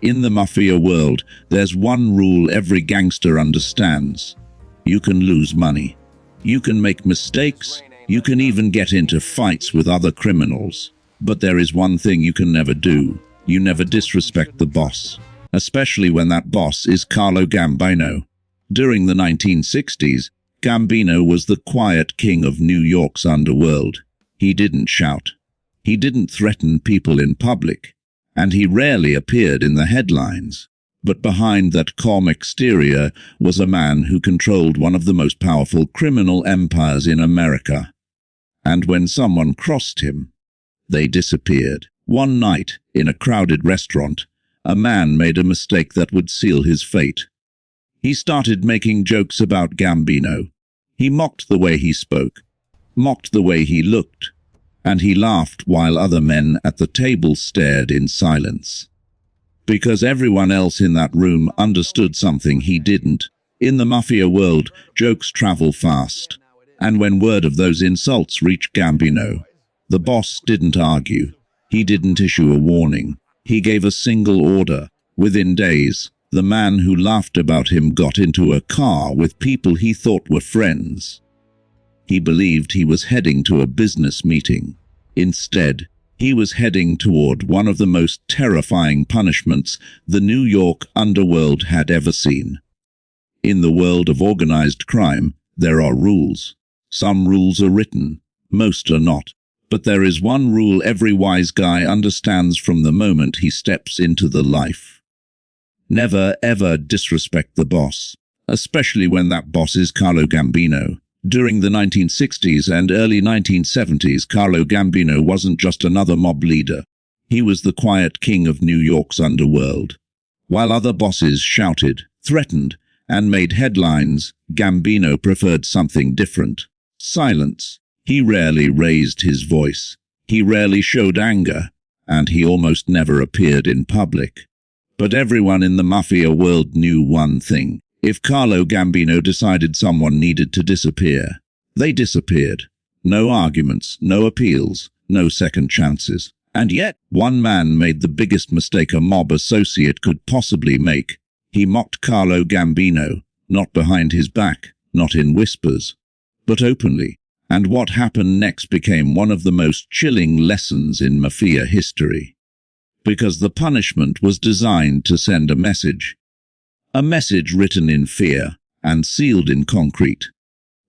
In the mafia world, there's one rule every gangster understands. You can lose money. You can make mistakes. You can even get into fights with other criminals. But there is one thing you can never do. You never disrespect the boss. Especially when that boss is Carlo Gambino. During the 1960s, Gambino was the quiet king of New York's underworld. He didn't shout. He didn't threaten people in public. And he rarely appeared in the headlines. But behind that calm exterior was a man who controlled one of the most powerful criminal empires in America. And when someone crossed him, they disappeared. One night, in a crowded restaurant, a man made a mistake that would seal his fate. He started making jokes about Gambino. He mocked the way he spoke, mocked the way he looked, and he laughed while other men at the table stared in silence. Because everyone else in that room understood something he didn't. In the mafia world, jokes travel fast. And when word of those insults reached Gambino, the boss didn't argue. He didn't issue a warning. He gave a single order. Within days, the man who laughed about him got into a car with people he thought were friends. He believed he was heading to a business meeting. Instead, he was heading toward one of the most terrifying punishments the New York underworld had ever seen. In the world of organized crime, there are rules. Some rules are written, most are not. But there is one rule every wise guy understands from the moment he steps into the life. Never ever disrespect the boss, especially when that boss is Carlo Gambino. During the 1960s and early 1970s, Carlo Gambino wasn't just another mob leader. He was the quiet king of New York's underworld. While other bosses shouted, threatened, and made headlines, Gambino preferred something different. Silence. He rarely raised his voice. He rarely showed anger, and he almost never appeared in public. But everyone in the mafia world knew one thing. If Carlo Gambino decided someone needed to disappear, they disappeared. No arguments, no appeals, no second chances. And yet, one man made the biggest mistake a mob associate could possibly make. He mocked Carlo Gambino, not behind his back, not in whispers, but openly. And what happened next became one of the most chilling lessons in mafia history. Because the punishment was designed to send a message. A message written in fear and sealed in concrete.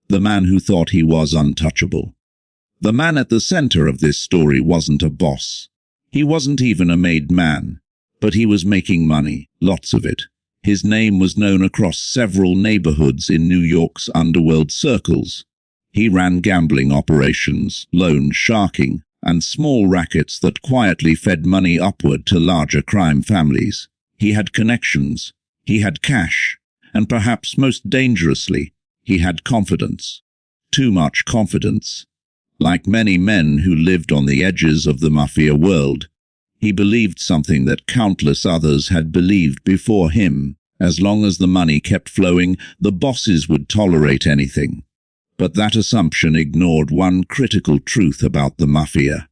The man who thought he was untouchable. The man at the center of this story wasn't a boss. He wasn't even a made man. But he was making money, lots of it. His name was known across several neighborhoods in New York's underworld circles. He ran gambling operations, loan sharking, and small rackets that quietly fed money upward to larger crime families. He had connections. He had cash. And perhaps most dangerously, he had confidence. Too much confidence. Like many men who lived on the edges of the mafia world, he believed something that countless others had believed before him. As long as the money kept flowing, the bosses would tolerate anything. But that assumption ignored one critical truth about the mafia.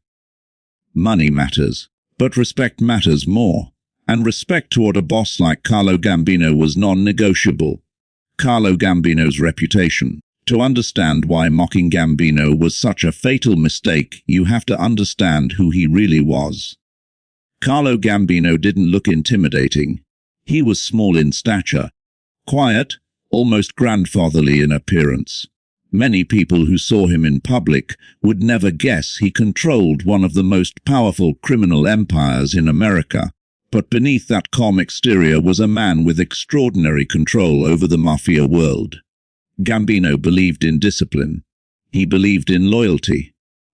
Money matters, but respect matters more. And respect toward a boss like Carlo Gambino was non-negotiable. Carlo Gambino's reputation. To understand why mocking Gambino was such a fatal mistake, you have to understand who he really was. Carlo Gambino didn't look intimidating. He was small in stature, quiet, almost grandfatherly in appearance. Many people who saw him in public would never guess he controlled one of the most powerful criminal empires in America. But beneath that calm exterior was a man with extraordinary control over the mafia world. Gambino believed in discipline. He believed in loyalty.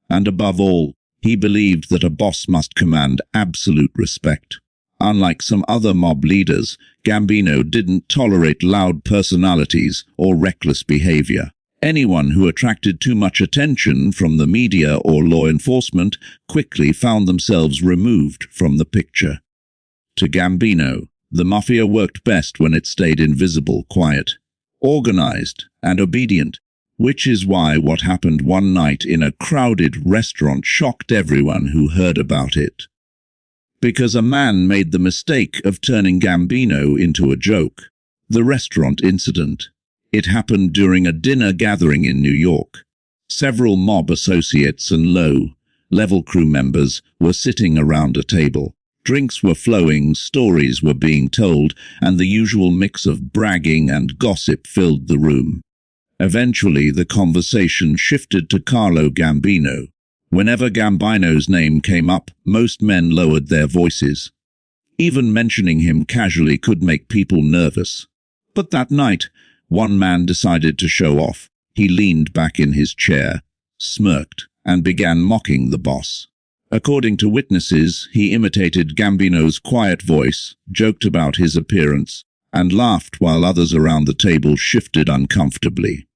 And above all, he believed that a boss must command absolute respect. Unlike some other mob leaders, Gambino didn't tolerate loud personalities or reckless behavior. Anyone who attracted too much attention from the media or law enforcement quickly found themselves removed from the picture. To Gambino, the mafia worked best when it stayed invisible, quiet, organized, and obedient, which is why what happened one night in a crowded restaurant shocked everyone who heard about it. because a man made the mistake of turning Gambino into a joke. The restaurant incident. It happened during a dinner gathering in New York. Several mob associates and low-level crew members were sitting around a table. Drinks were flowing, stories were being told, and the usual mix of bragging and gossip filled the room. Eventually, the conversation shifted to Carlo Gambino. Whenever Gambino's name came up, most men lowered their voices. Even mentioning him casually could make people nervous. But that night, one man decided to show off. He leaned back in his chair, smirked, and began mocking the boss. According to witnesses, he imitated Gambino's quiet voice, joked about his appearance, and laughed while others around the table shifted uncomfortably.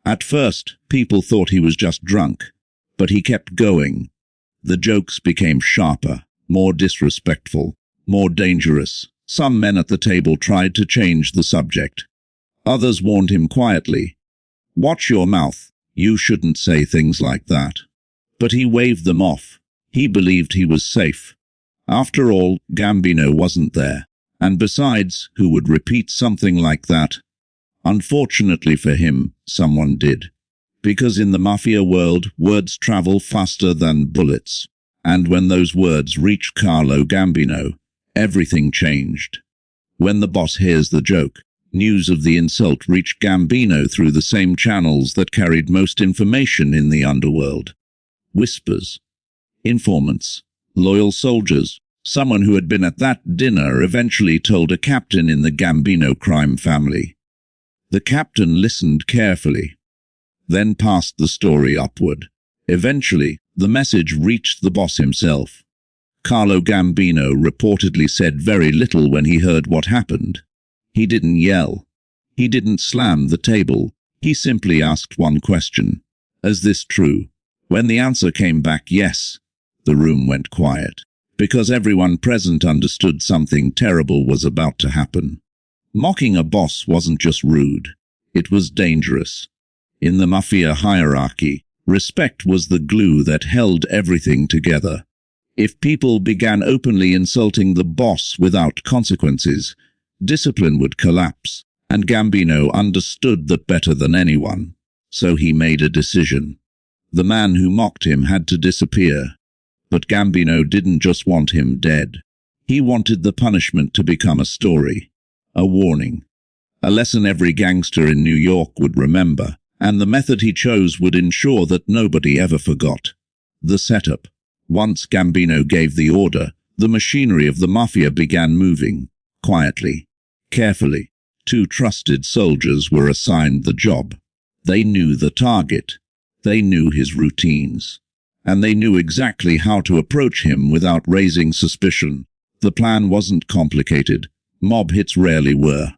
At first, people thought he was just drunk, but he kept going. The jokes became sharper, more disrespectful, more dangerous. Some men at the table tried to change the subject. Others warned him quietly, "Watch your mouth, you shouldn't say things like that." But he waved them off. He believed he was safe. After all, Gambino wasn't there. And besides, who would repeat something like that? Unfortunately for him, someone did. Because in the mafia world, words travel faster than bullets. And when those words reached Carlo Gambino, everything changed. When the boss hears the joke, news of the insult reached Gambino through the same channels that carried most information in the underworld. Whispers, informants, loyal soldiers. Someone who had been at that dinner eventually told a captain in the Gambino crime family. The captain listened carefully, then passed the story upward. Eventually, the message reached the boss himself. Carlo Gambino reportedly said very little when he heard what happened. He didn't yell. He didn't slam the table. He simply asked one question. "Is this true?" When the answer came back yes, the room went quiet, because everyone present understood something terrible was about to happen. Mocking a boss wasn't just rude. It was dangerous. In the mafia hierarchy, respect was the glue that held everything together. If people began openly insulting the boss without consequences, discipline would collapse, and Gambino understood that better than anyone. So he made a decision. The man who mocked him had to disappear. But Gambino didn't just want him dead. He wanted the punishment to become a story, a warning, a lesson every gangster in New York would remember, and the method he chose would ensure that nobody ever forgot. The setup. Once Gambino gave the order, the machinery of the mafia began moving, quietly, carefully. 2 trusted soldiers were assigned the job. They knew the target, they knew his routines, and they knew exactly how to approach him without raising suspicion. The plan wasn't complicated. Mob hits rarely were.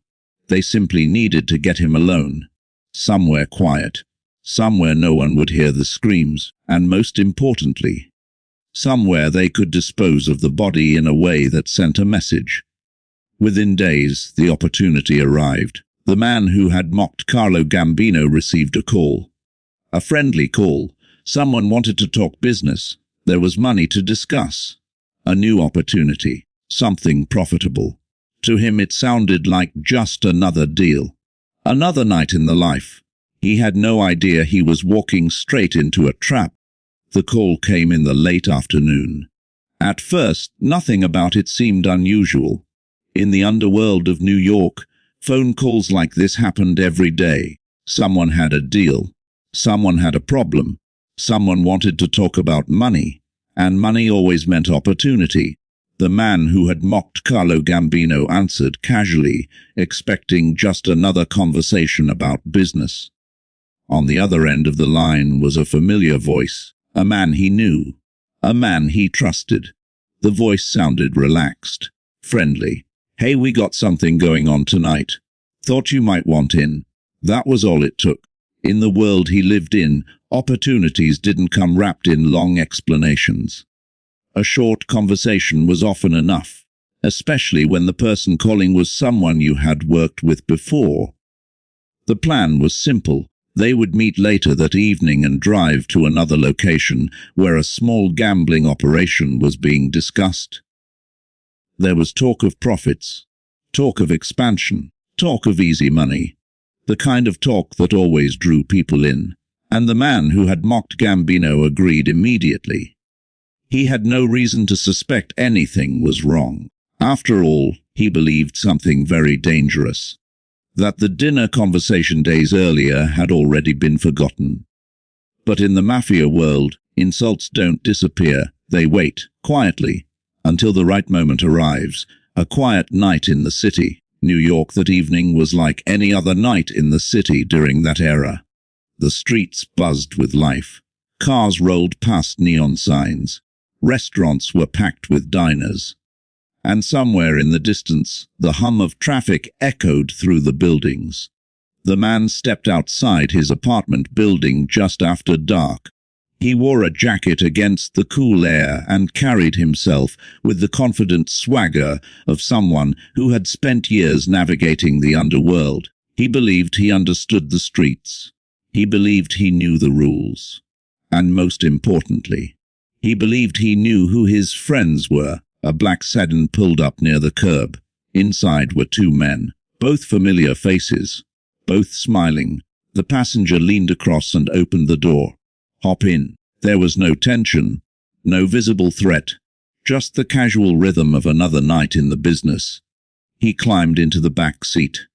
They simply needed to get him alone, somewhere quiet, somewhere no one would hear the screams, and most importantly, somewhere they could dispose of the body in a way that sent a message. Within days, the opportunity arrived. The man who had mocked Carlo Gambino received a call. A friendly call. Someone wanted to talk business. There was money to discuss. A new opportunity. Something profitable. To him it sounded like just another deal. Another night in the life. He had no idea he was walking straight into a trap. The call came in the late afternoon. At first, nothing about it seemed unusual. In the underworld of New York, phone calls like this happened every day. Someone had a deal. Someone had a problem. Someone wanted to talk about money. And money always meant opportunity. The man who had mocked Carlo Gambino answered casually, expecting just another conversation about business. On the other end of the line was a familiar voice. A man he knew. A man he trusted. The voice sounded relaxed, friendly. "Hey, we got something going on tonight. Thought you might want in." That was all it took. In the world he lived in, opportunities didn't come wrapped in long explanations. A short conversation was often enough, especially when the person calling was someone you had worked with before. The plan was simple. They would meet later that evening and drive to another location where a small gambling operation was being discussed. There was talk of profits, talk of expansion, talk of easy money, the kind of talk that always drew people in, and the man who had mocked Gambino agreed immediately. He had no reason to suspect anything was wrong. After all, he believed something very dangerous. That the dinner conversation days earlier had already been forgotten. But in the mafia world, insults don't disappear, they wait, quietly, until the right moment arrives. A quiet night in the city. New York that evening was like any other night in the city during that era. The streets buzzed with life. Cars rolled past neon signs. Restaurants were packed with diners. And somewhere in the distance, the hum of traffic echoed through the buildings. The man stepped outside his apartment building just after dark. He wore a jacket against the cool air and carried himself with the confident swagger of someone who had spent years navigating the underworld. He believed he understood the streets. He believed he knew the rules. And most importantly, he believed he knew who his friends were. A black sedan pulled up near the curb. Inside were two men, both familiar faces, both smiling. The passenger leaned across and opened the door. "Hop in." There was no tension, no visible threat, just the casual rhythm of another night in the business. He climbed into the back seat.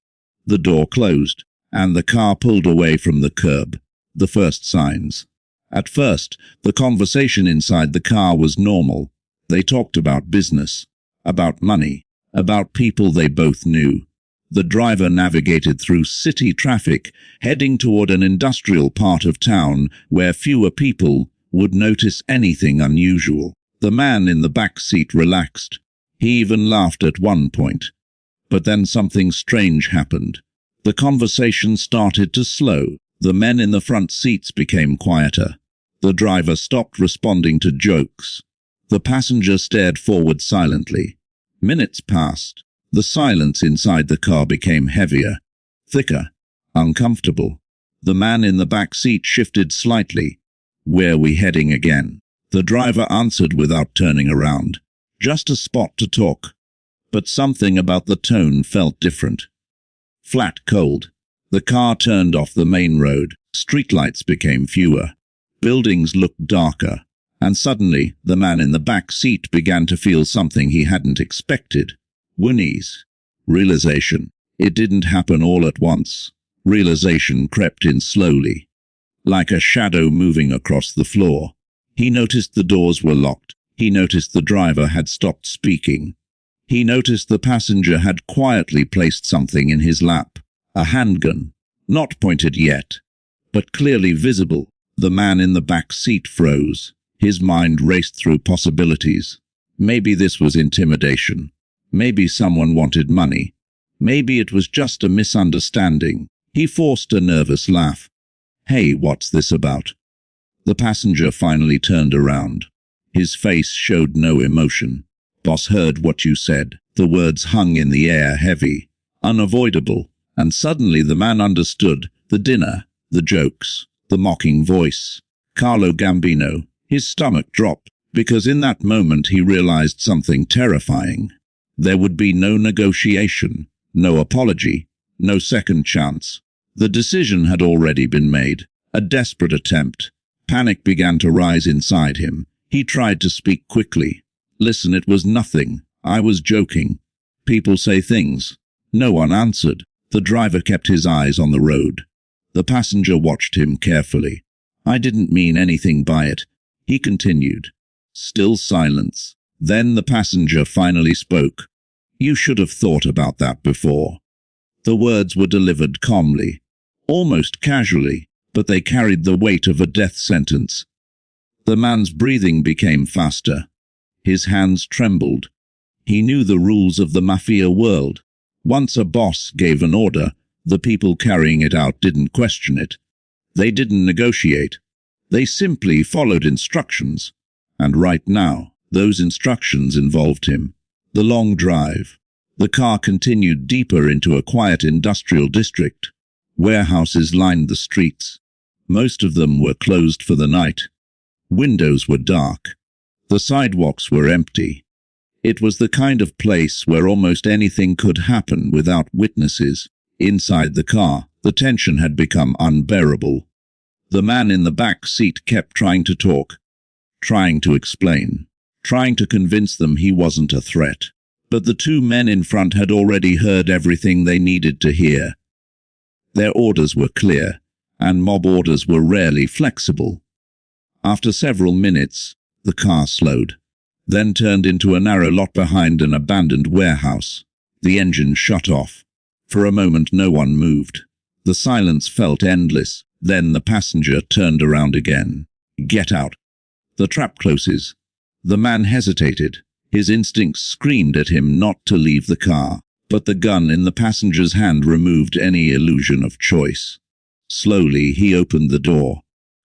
The door closed, and the car pulled away from the curb. The first signs. At first, the conversation inside the car was normal. They talked about business, about money, about people they both knew. The driver navigated through city traffic, heading toward an industrial part of town where fewer people would notice anything unusual. The man in the back seat relaxed. He even laughed at one point. But then something strange happened. The conversation started to slow. The men in the front seats became quieter. The driver stopped responding to jokes. The passenger stared forward silently. Minutes passed. The silence inside the car became heavier, thicker, uncomfortable. The man in the back seat shifted slightly. "Where we heading again?" The driver answered without turning around. "Just a spot to talk." But something about the tone felt different. Flat cold. The car turned off the main road. Streetlights became fewer. Buildings looked darker. And suddenly, the man in the back seat began to feel something he hadn't expected. Unease. Realization. It didn't happen all at once. Realization crept in slowly, like a shadow moving across the floor. He noticed the doors were locked. He noticed the driver had stopped speaking. He noticed the passenger had quietly placed something in his lap. A handgun. Not pointed yet, but clearly visible. The man in the back seat froze. His mind raced through possibilities. Maybe this was intimidation. Maybe someone wanted money. Maybe it was just a misunderstanding. He forced a nervous laugh. "Hey, what's this about?" The passenger finally turned around. His face showed no emotion. "Boss heard what you said." The words hung in the air, heavy, unavoidable, and suddenly the man understood. The dinner, the jokes, the mocking voice. Carlo Gambino. His stomach dropped, because in that moment he realized something terrifying. There would be no negotiation, no apology, no second chance. The decision had already been made, a desperate attempt. Panic began to rise inside him. He tried to speak quickly. "Listen, it was nothing. I was joking. People say things." No one answered. The driver kept his eyes on the road. The passenger watched him carefully. "I didn't mean anything by it," he continued. Still silence. Then the passenger finally spoke. "You should have thought about that before." The words were delivered calmly, almost casually, but they carried the weight of a death sentence. The man's breathing became faster. His hands trembled. He knew the rules of the mafia world. Once a boss gave an order, the people carrying it out didn't question it. They didn't negotiate. They simply followed instructions. And right now, those instructions involved him. The long drive. The car continued deeper into a quiet industrial district. Warehouses lined the streets. Most of them were closed for the night. Windows were dark. The sidewalks were empty. It was the kind of place where almost anything could happen without witnesses. Inside the car, the tension had become unbearable. The man in the back seat kept trying to talk, trying to explain, trying to convince them he wasn't a threat. But the two men in front had already heard everything they needed to hear. Their orders were clear, and mob orders were rarely flexible. After several minutes, the car slowed, then turned into a narrow lot behind an abandoned warehouse. The engine shut off. For a moment no one moved. The silence felt endless. Then the passenger turned around again. "Get out. The trap closes." The man hesitated. His instincts screamed at him not to leave the car, but the gun in the passenger's hand removed any illusion of choice. Slowly he opened the door.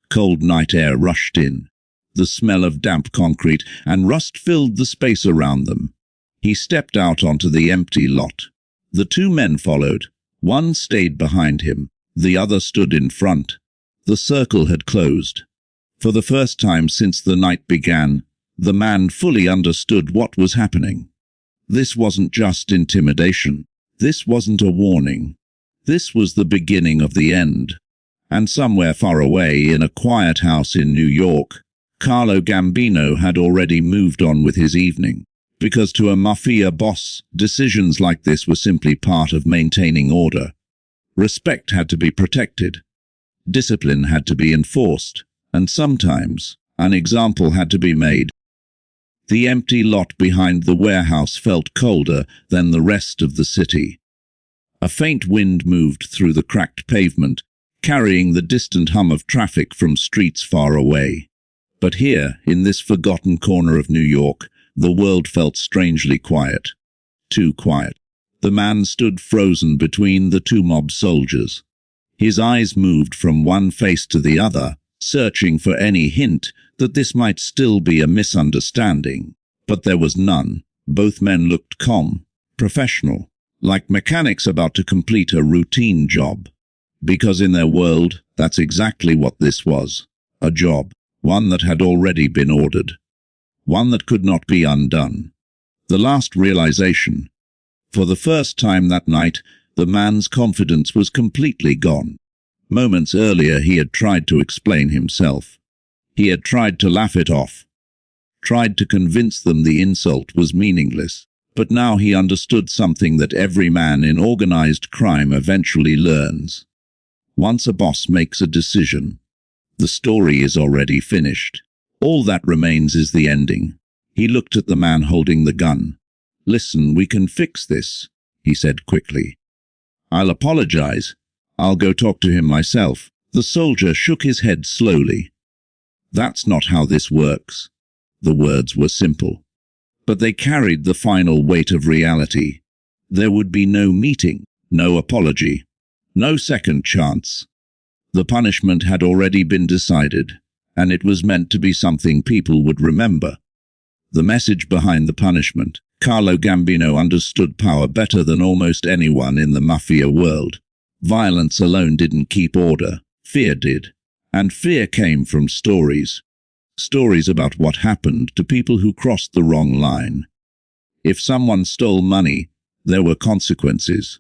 Cold night air rushed in. The smell of damp concrete and rust filled the space around them. He stepped out onto the empty lot. The two men followed. One stayed behind him. The other stood in front. The circle had closed. For the first time since the night began, the man fully understood what was happening. This wasn't just intimidation. This wasn't a warning. This was the beginning of the end. And somewhere far away in a quiet house in New York, Carlo Gambino had already moved on with his evening. Because to a mafia boss, decisions like this were simply part of maintaining order. Respect had to be protected. Discipline had to be enforced. And sometimes, an example had to be made. The empty lot behind the warehouse felt colder than the rest of the city. A faint wind moved through the cracked pavement, carrying the distant hum of traffic from streets far away. But here, in this forgotten corner of New York, the world felt strangely quiet. Too quiet. The man stood frozen between the two mob soldiers. His eyes moved from one face to the other, searching for any hint that this might still be a misunderstanding. But there was none. Both men looked calm, professional, like mechanics about to complete a routine job. Because in their world, that's exactly what this was. A job. One that had already been ordered. One that could not be undone. The last realization. For the first time that night, the man's confidence was completely gone. Moments earlier he had tried to explain himself. He had tried to laugh it off. Tried to convince them the insult was meaningless. But now he understood something that every man in organized crime eventually learns. Once a boss makes a decision, the story is already finished. All that remains is the ending. He looked at the man holding the gun. "Listen, we can fix this," he said quickly. "I'll apologize. I'll go talk to him myself." The soldier shook his head slowly. "That's not how this works." The words were simple, but they carried the final weight of reality. There would be no meeting, no apology, no second chance. The punishment had already been decided, and it was meant to be something people would remember. The message behind the punishment. Carlo Gambino understood power better than almost anyone in the mafia world. Violence alone didn't keep order. Fear did. And fear came from stories. Stories about what happened to people who crossed the wrong line. If someone stole money, there were consequences.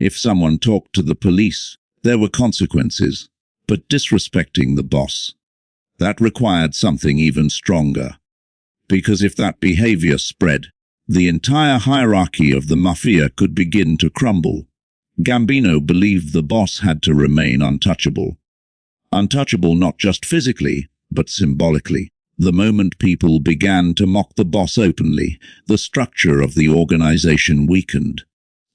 If someone talked to the police, there were consequences. But disrespecting the boss, that required something even stronger. Because if that behavior spread, the entire hierarchy of the mafia could begin to crumble. Gambino believed the boss had to remain untouchable. Untouchable not just physically, but symbolically. The moment people began to mock the boss openly, the structure of the organization weakened.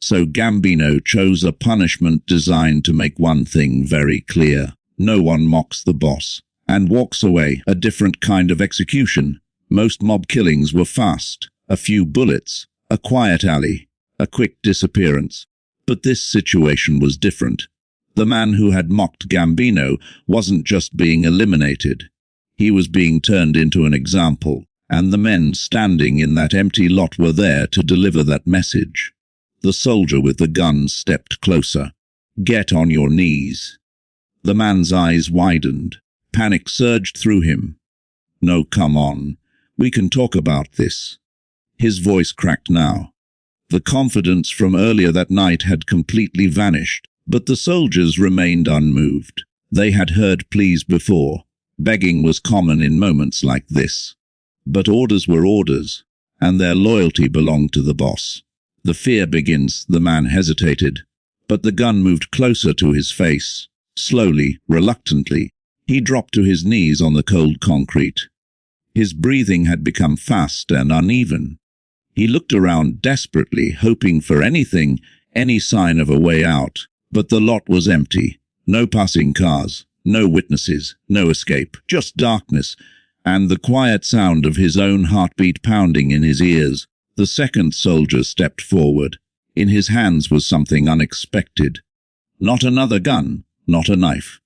So Gambino chose a punishment designed to make one thing very clear. No one mocks the boss and walks away. A different kind of execution. Most mob killings were fast. A few bullets, a quiet alley, a quick disappearance. But this situation was different. The man who had mocked Gambino wasn't just being eliminated. He was being turned into an example, and the men standing in that empty lot were there to deliver that message. The soldier with the gun stepped closer. "Get on your knees." The man's eyes widened. Panic surged through him. "No, come on. We can talk about this." His voice cracked now. The confidence from earlier that night had completely vanished, but the soldiers remained unmoved. They had heard pleas before. Begging was common in moments like this. But orders were orders, and their loyalty belonged to the boss. The fear begins, the man hesitated, but the gun moved closer to his face. Slowly, reluctantly, he dropped to his knees on the cold concrete. His breathing had become fast and uneven. He looked around desperately, hoping for anything, any sign of a way out, but the lot was empty. No passing cars, no witnesses, no escape, just darkness, and the quiet sound of his own heartbeat pounding in his ears. The second soldier stepped forward. In his hands was something unexpected. Not another gun, not a knife,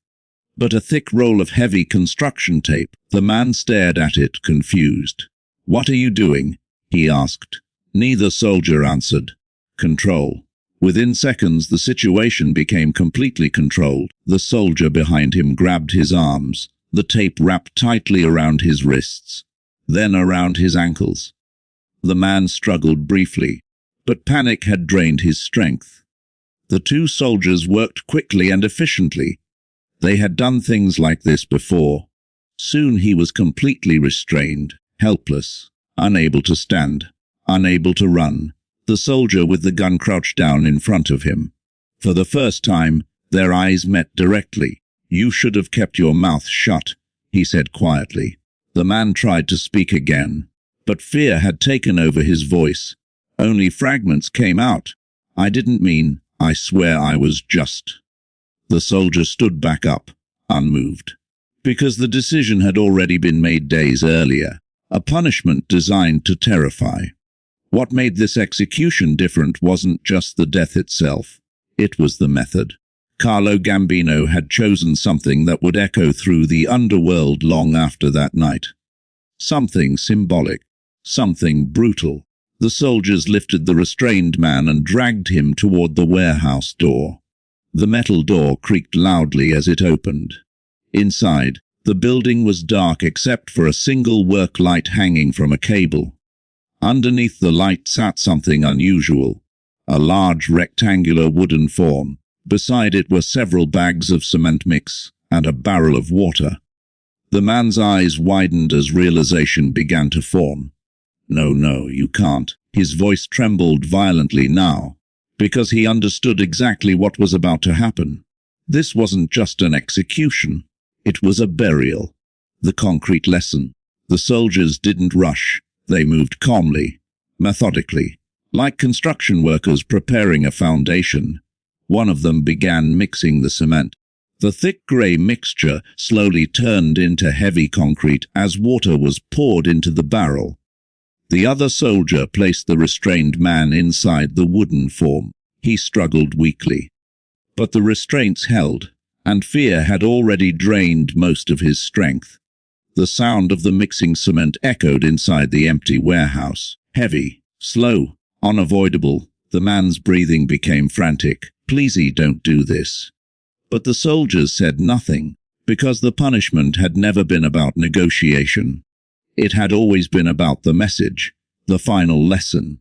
but a thick roll of heavy construction tape. The man stared at it, confused. "What are you doing?" he asked. Neither soldier answered. Control. Within seconds, the situation became completely controlled. The soldier behind him grabbed his arms. The tape wrapped tightly around his wrists, then around his ankles. The man struggled briefly, but panic had drained his strength. The two soldiers worked quickly and efficiently. They had done things like this before. Soon he was completely restrained, helpless, unable to stand, unable to run. The soldier with the gun crouched down in front of him. For the first time, their eyes met directly. "You should have kept your mouth shut," he said quietly. The man tried to speak again, but fear had taken over his voice. Only fragments came out. "I didn't mean, I swear I was just." The soldier stood back up, unmoved, because the decision had already been made days earlier, a punishment designed to terrify. What made this execution different wasn't just the death itself, it was the method. Carlo Gambino had chosen something that would echo through the underworld long after that night. Something symbolic, something brutal. The soldiers lifted the restrained man and dragged him toward the warehouse door. The metal door creaked loudly as it opened. Inside, the building was dark except for a single work light hanging from a cable. Underneath the light sat something unusual, a large rectangular wooden form. Beside it were several bags of cement mix and a barrel of water. The man's eyes widened as realization began to form. No, you can't." His voice trembled violently now, because he understood exactly what was about to happen. This wasn't just an execution. It was a burial. The concrete lesson. The soldiers didn't rush. They moved calmly, methodically, like construction workers preparing a foundation. One of them began mixing the cement. The thick grey mixture slowly turned into heavy concrete as water was poured into the barrel. The other soldier placed the restrained man inside the wooden form. He struggled weakly, but the restraints held, and fear had already drained most of his strength. The sound of the mixing cement echoed inside the empty warehouse. Heavy, slow, unavoidable. The man's breathing became frantic. "Please don't do this." But the soldiers said nothing, because the punishment had never been about negotiation. It had always been about the message, the final lesson.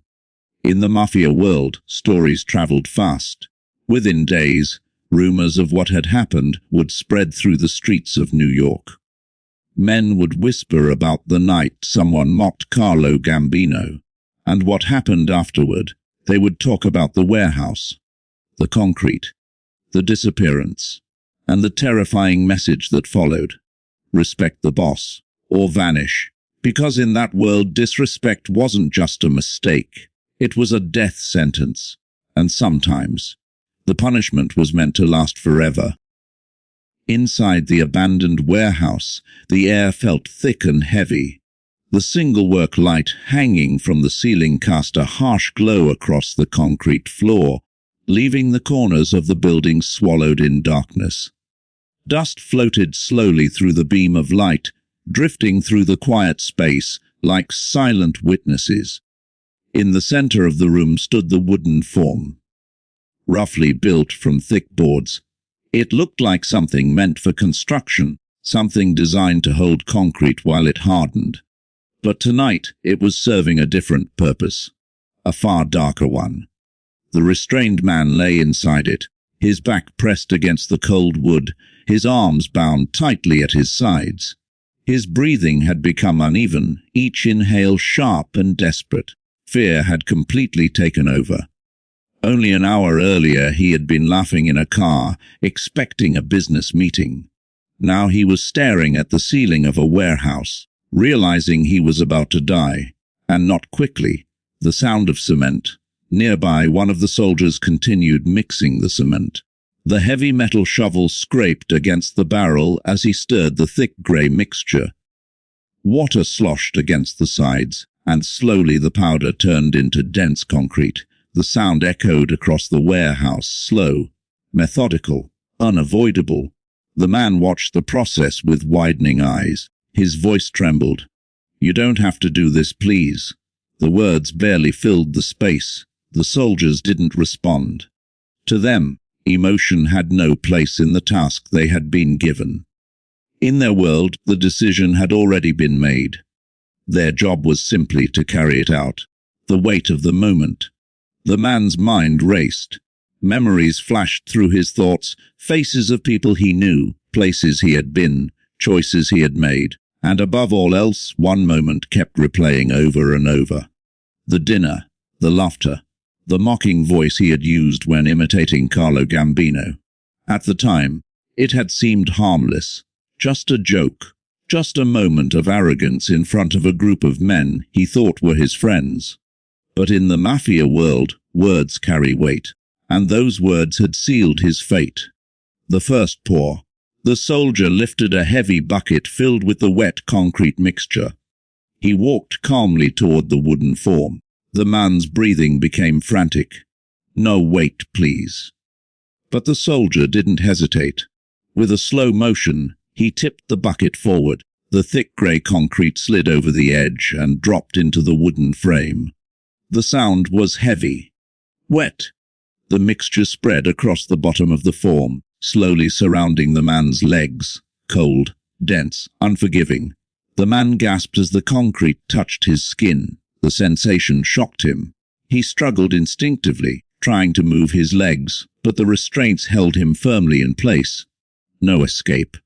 In the mafia world, stories traveled fast. Within days, rumors of what had happened would spread through the streets of New York. Men would whisper about the night someone mocked Carlo Gambino, and what happened afterward. They would talk about the warehouse, the concrete, the disappearance, and the terrifying message that followed. Respect the boss, or vanish. Because in that world, disrespect wasn't just a mistake. It was a death sentence. And sometimes, the punishment was meant to last forever. Inside the abandoned warehouse, the air felt thick and heavy. The single work light hanging from the ceiling cast a harsh glow across the concrete floor, leaving the corners of the building swallowed in darkness. Dust floated slowly through the beam of light, drifting through the quiet space like silent witnesses. In the center of the room stood the wooden form, roughly built from thick boards. It looked like something meant for construction, something designed to hold concrete while it hardened. But tonight it was serving a different purpose, a far darker one. The restrained man lay inside it, his back pressed against the cold wood, his arms bound tightly at his sides. His breathing had become uneven, each inhale sharp and desperate. Fear had completely taken over. Only an hour earlier he had been laughing in a car, expecting a business meeting. Now he was staring at the ceiling of a warehouse, realizing he was about to die. And not quickly. The sound of cement. Nearby, one of the soldiers continued mixing the cement. The heavy metal shovel scraped against the barrel as he stirred the thick grey mixture. Water sloshed against the sides, and slowly the powder turned into dense concrete. The sound echoed across the warehouse, slow, methodical, unavoidable. The man watched the process with widening eyes. His voice trembled. "You don't have to do this, please." The words barely filled the space. The soldiers didn't respond. To them, emotion had no place in the task they had been given. In their world, the decision had already been made. Their job was simply to carry it out. The weight of the moment. The man's mind raced. Memories flashed through his thoughts, faces of people he knew, places he had been, choices he had made, and above all else, one moment kept replaying over and over. The dinner, the laughter, the mocking voice he had used when imitating Carlo Gambino. At the time, it had seemed harmless, just a joke, just a moment of arrogance in front of a group of men he thought were his friends. But in the mafia world, words carry weight, and those words had sealed his fate. The first pour. The soldier lifted a heavy bucket filled with the wet concrete mixture. He walked calmly toward the wooden form. The man's breathing became frantic. "No, wait, please." But the soldier didn't hesitate. With a slow motion, he tipped the bucket forward. The thick grey concrete slid over the edge and dropped into the wooden frame. The sound was heavy. Wet. The mixture spread across the bottom of the form, slowly surrounding the man's legs. Cold, dense, unforgiving. The man gasped as the concrete touched his skin. The sensation shocked him. He struggled instinctively, trying to move his legs, but the restraints held him firmly in place. No escape.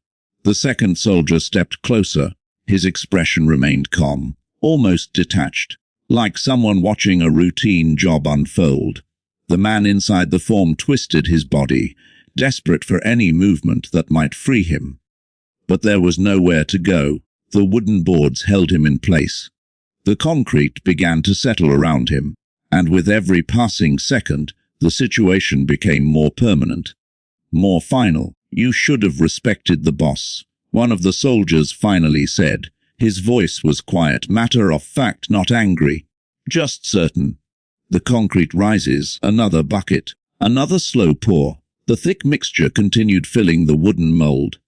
The second soldier stepped closer. His expression remained calm, almost detached, like someone watching a routine job unfold. The man inside the form twisted his body, desperate for any movement that might free him. But there was nowhere to go. The wooden boards held him in place. The concrete began to settle around him, and with every passing second, the situation became more permanent, more final. "You should have respected the boss," one of the soldiers finally said. His voice was quiet, matter of fact, not angry, just certain. The concrete rises, another bucket, another slow pour. The thick mixture continued filling the wooden mold.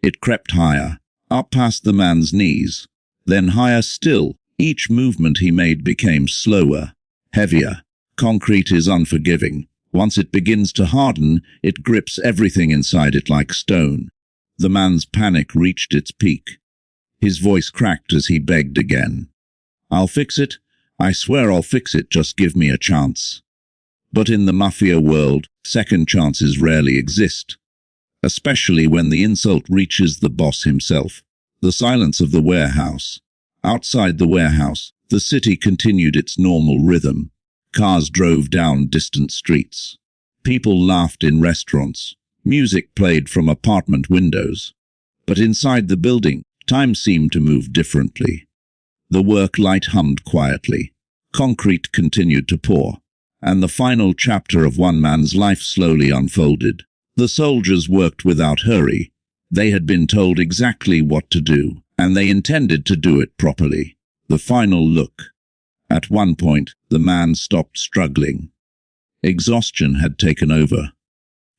It crept higher, up past the man's knees, then higher still. Each movement he made became slower, heavier. Concrete is unforgiving. Once it begins to harden, it grips everything inside it like stone. The man's panic reached its peak. His voice cracked as he begged again. "I'll fix it. I swear I'll fix it. Just give me a chance." But in the mafia world, second chances rarely exist, especially when the insult reaches the boss himself. The silence of the warehouse. Outside the warehouse, the city continued its normal rhythm. Cars drove down distant streets. People laughed in restaurants. Music played from apartment windows. But inside the building, time seemed to move differently. The work light hummed quietly. Concrete continued to pour, and the final chapter of one man's life slowly unfolded. The soldiers worked without hurry. They had been told exactly what to do, and they intended to do it properly. The final look. At one point, the man stopped struggling. Exhaustion had taken over.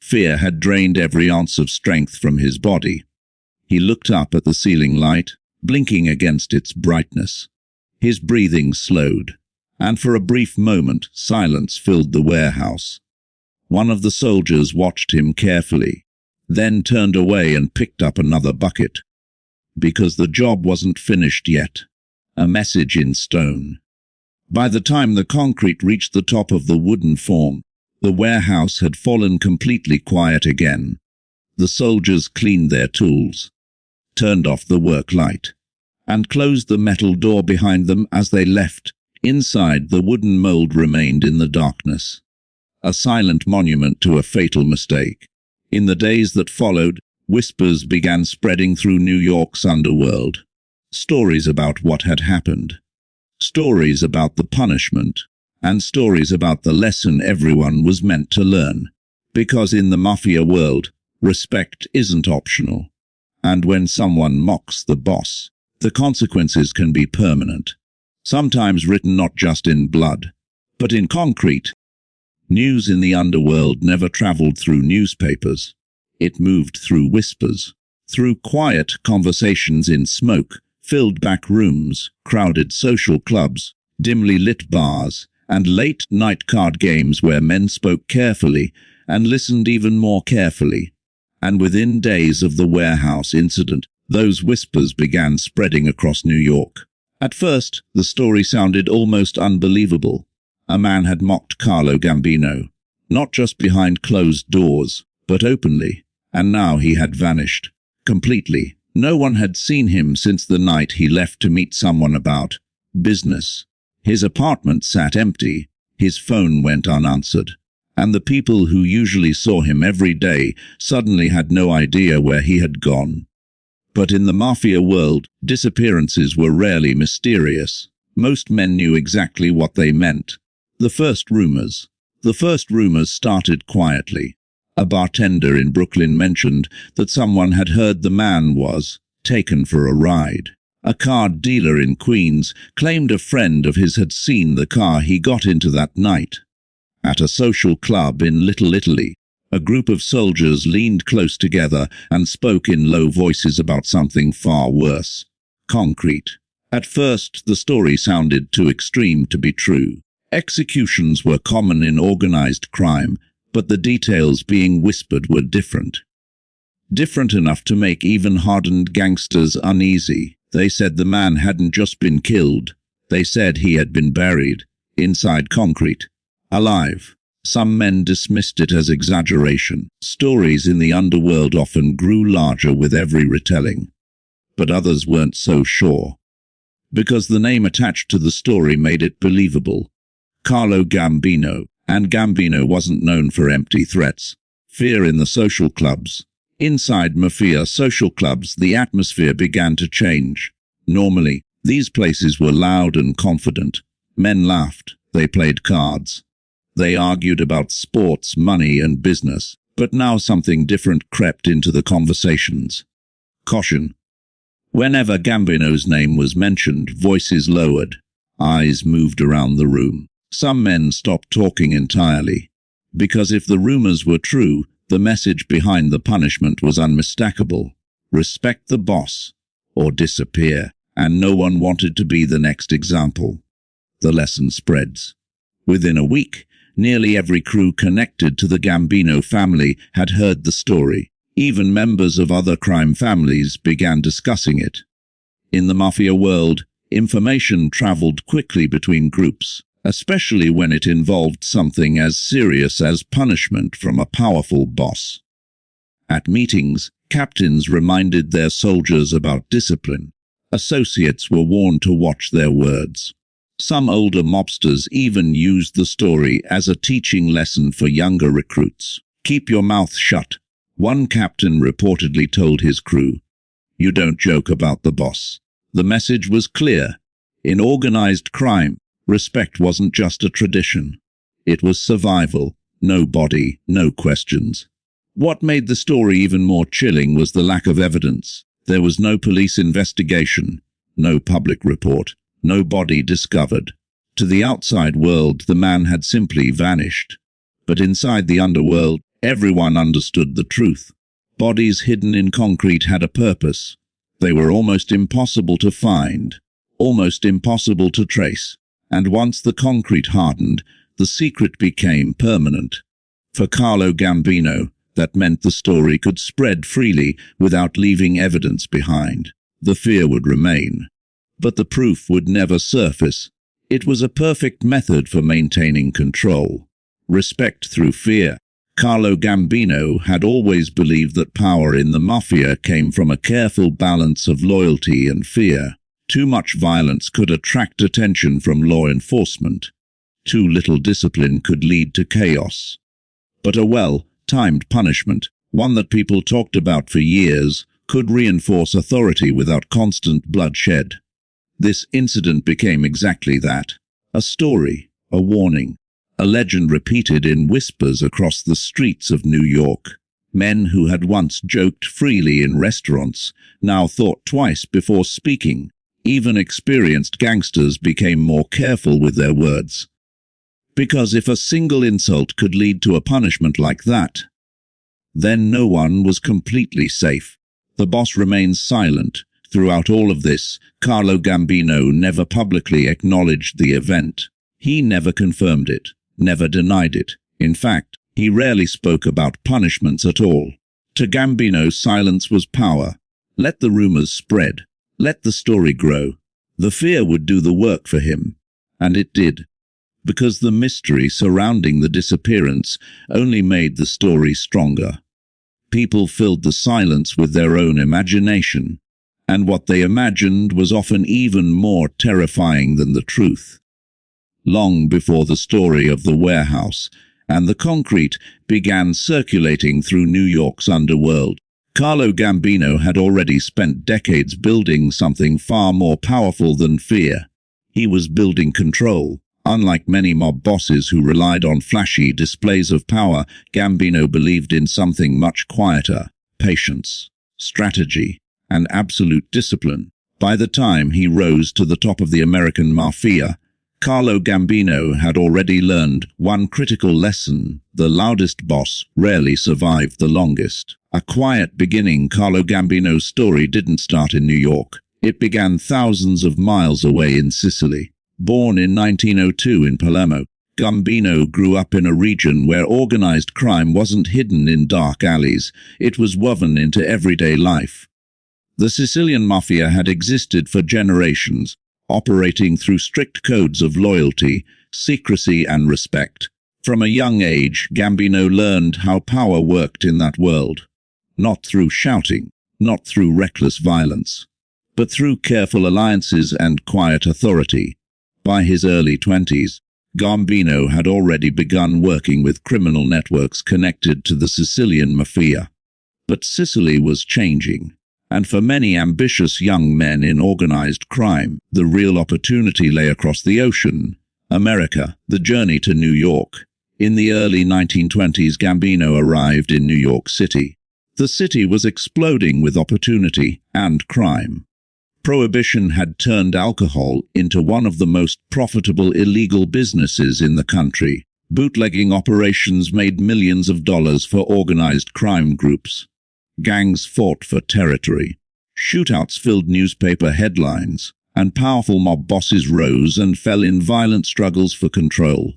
Fear had drained every ounce of strength from his body. He looked up at the ceiling light, blinking against its brightness. His breathing slowed, and for a brief moment, silence filled the warehouse. One of the soldiers watched him carefully, then turned away and picked up another bucket. Because the job wasn't finished yet. a message in stone. By the time the concrete reached the top of the wooden form, the warehouse had fallen completely quiet again. The soldiers cleaned their tools, turned off the work light, and closed the metal door behind them as they left. Inside, the wooden mold remained in the darkness, a silent monument to a fatal mistake. In the days that followed, whispers began spreading through New York's underworld. Stories about what had happened, stories about the punishment, and stories about the lesson everyone was meant to learn. Because in the mafia world, respect isn't optional. And when someone mocks the boss, the consequences can be permanent. Sometimes written not just in blood, but in concrete. News in the underworld never traveled through newspapers. It moved through whispers, through quiet conversations in smoke-filled back rooms, crowded social clubs, dimly lit bars, and late-night card games where men spoke carefully and listened even more carefully. And within days of the warehouse incident, those whispers began spreading across New York. At first, the story sounded almost unbelievable. A man had mocked Carlo Gambino, not just behind closed doors, but openly, and now he had vanished. Completely. No one had seen him since the night he left to meet someone about business. His apartment sat empty, his phone went unanswered, and the people who usually saw him every day suddenly had no idea where he had gone. But in the mafia world, disappearances were rarely mysterious. Most men knew exactly what they meant. The first rumors started quietly. A bartender in Brooklyn mentioned that someone had heard the man was taken for a ride. A car dealer in Queens claimed a friend of his had seen the car he got into that night. At a social club in Little Italy, a group of soldiers leaned close together and spoke in low voices about something far worse. Concrete. At first, the story sounded too extreme to be true. Executions were common in organized crime, but the details being whispered were different. Different enough to make even hardened gangsters uneasy. They said the man hadn't just been killed. They said he had been buried, inside concrete, alive. Some men dismissed it as exaggeration. Stories in the underworld often grew larger with every retelling. But others weren't so sure, because the name attached to the story made it believable. Carlo Gambino. And Gambino wasn't known for empty threats. Fear in the social clubs. Inside mafia social clubs, the atmosphere began to change. Normally, these places were loud and confident. Men laughed, they played cards. They argued about sports, money, and business. But now something different crept into the conversations. Caution. Whenever Gambino's name was mentioned, voices lowered. Eyes moved around the room. Some men stopped talking entirely, because if the rumors were true, the message behind the punishment was unmistakable. Respect the boss, or disappear, and no one wanted to be the next example. The lesson spreads. Within a week, nearly every crew connected to the Gambino family had heard the story. Even members of other crime families began discussing it. In the mafia world, information traveled quickly between groups, especially when it involved something as serious as punishment from a powerful boss. At meetings, captains reminded their soldiers about discipline. Associates were warned to watch their words. Some older mobsters even used the story as a teaching lesson for younger recruits. Keep your mouth shut, one captain reportedly told his crew. You don't joke about the boss. The message was clear. In organized crime, respect wasn't just a tradition. It was survival. No body, no questions. What made the story even more chilling was the lack of evidence. There was no police investigation, no public report, no body discovered. To the outside world, the man had simply vanished. But inside the underworld, everyone understood the truth. Bodies hidden in concrete had a purpose. They were almost impossible to find, almost impossible to trace. And once the concrete hardened, the secret became permanent. For Carlo Gambino, that meant the story could spread freely without leaving evidence behind. The fear would remain, but the proof would never surface. It was a perfect method for maintaining control. Respect through fear. Carlo Gambino had always believed that power in the mafia came from a careful balance of loyalty and fear. Too much violence could attract attention from law enforcement. Too little discipline could lead to chaos. But a well-timed punishment, one that people talked about for years, could reinforce authority without constant bloodshed. This incident became exactly that. A story, a warning, a legend repeated in whispers across the streets of New York. Men who had once joked freely in restaurants now thought twice before speaking. Even experienced gangsters became more careful with their words. Because if a single insult could lead to a punishment like that, then no one was completely safe. The boss remained silent. Throughout all of this, Carlo Gambino never publicly acknowledged the event. He never confirmed it, never denied it. In fact, he rarely spoke about punishments at all. To Gambino, silence was power. Let the rumors spread. Let the story grow. The fear would do the work for him. And it did. Because the mystery surrounding the disappearance only made the story stronger. People filled the silence with their own imagination. And what they imagined was often even more terrifying than the truth. Long before the story of the warehouse and the concrete began circulating through New York's underworld, Carlo Gambino had already spent decades building something far more powerful than fear. He was building control. Unlike many mob bosses who relied on flashy displays of power, Gambino believed in something much quieter: patience, strategy, and absolute discipline. By the time he rose to the top of the American mafia, Carlo Gambino had already learned one critical lesson: the loudest boss rarely survived the longest. A quiet beginning. Carlo Gambino's story didn't start in New York. It began thousands of miles away in Sicily. Born in 1902 in Palermo, Gambino grew up in a region where organized crime wasn't hidden in dark alleys. It was woven into everyday life. The Sicilian mafia had existed for generations, operating through strict codes of loyalty, secrecy, and respect. From a young age, Gambino learned how power worked in that world. Not through shouting, not through reckless violence, but through careful alliances and quiet authority. By his early 20s, Gambino had already begun working with criminal networks connected to the Sicilian mafia. But Sicily was changing. And for many ambitious young men in organized crime, the real opportunity lay across the ocean. America, the journey to New York. In the early 1920s, Gambino arrived in New York City. The city was exploding with opportunity and crime. Prohibition had turned alcohol into one of the most profitable illegal businesses in the country. Bootlegging operations made millions of dollars for organized crime groups. Gangs fought for territory. Shootouts filled newspaper headlines, and powerful mob bosses rose and fell in violent struggles for control.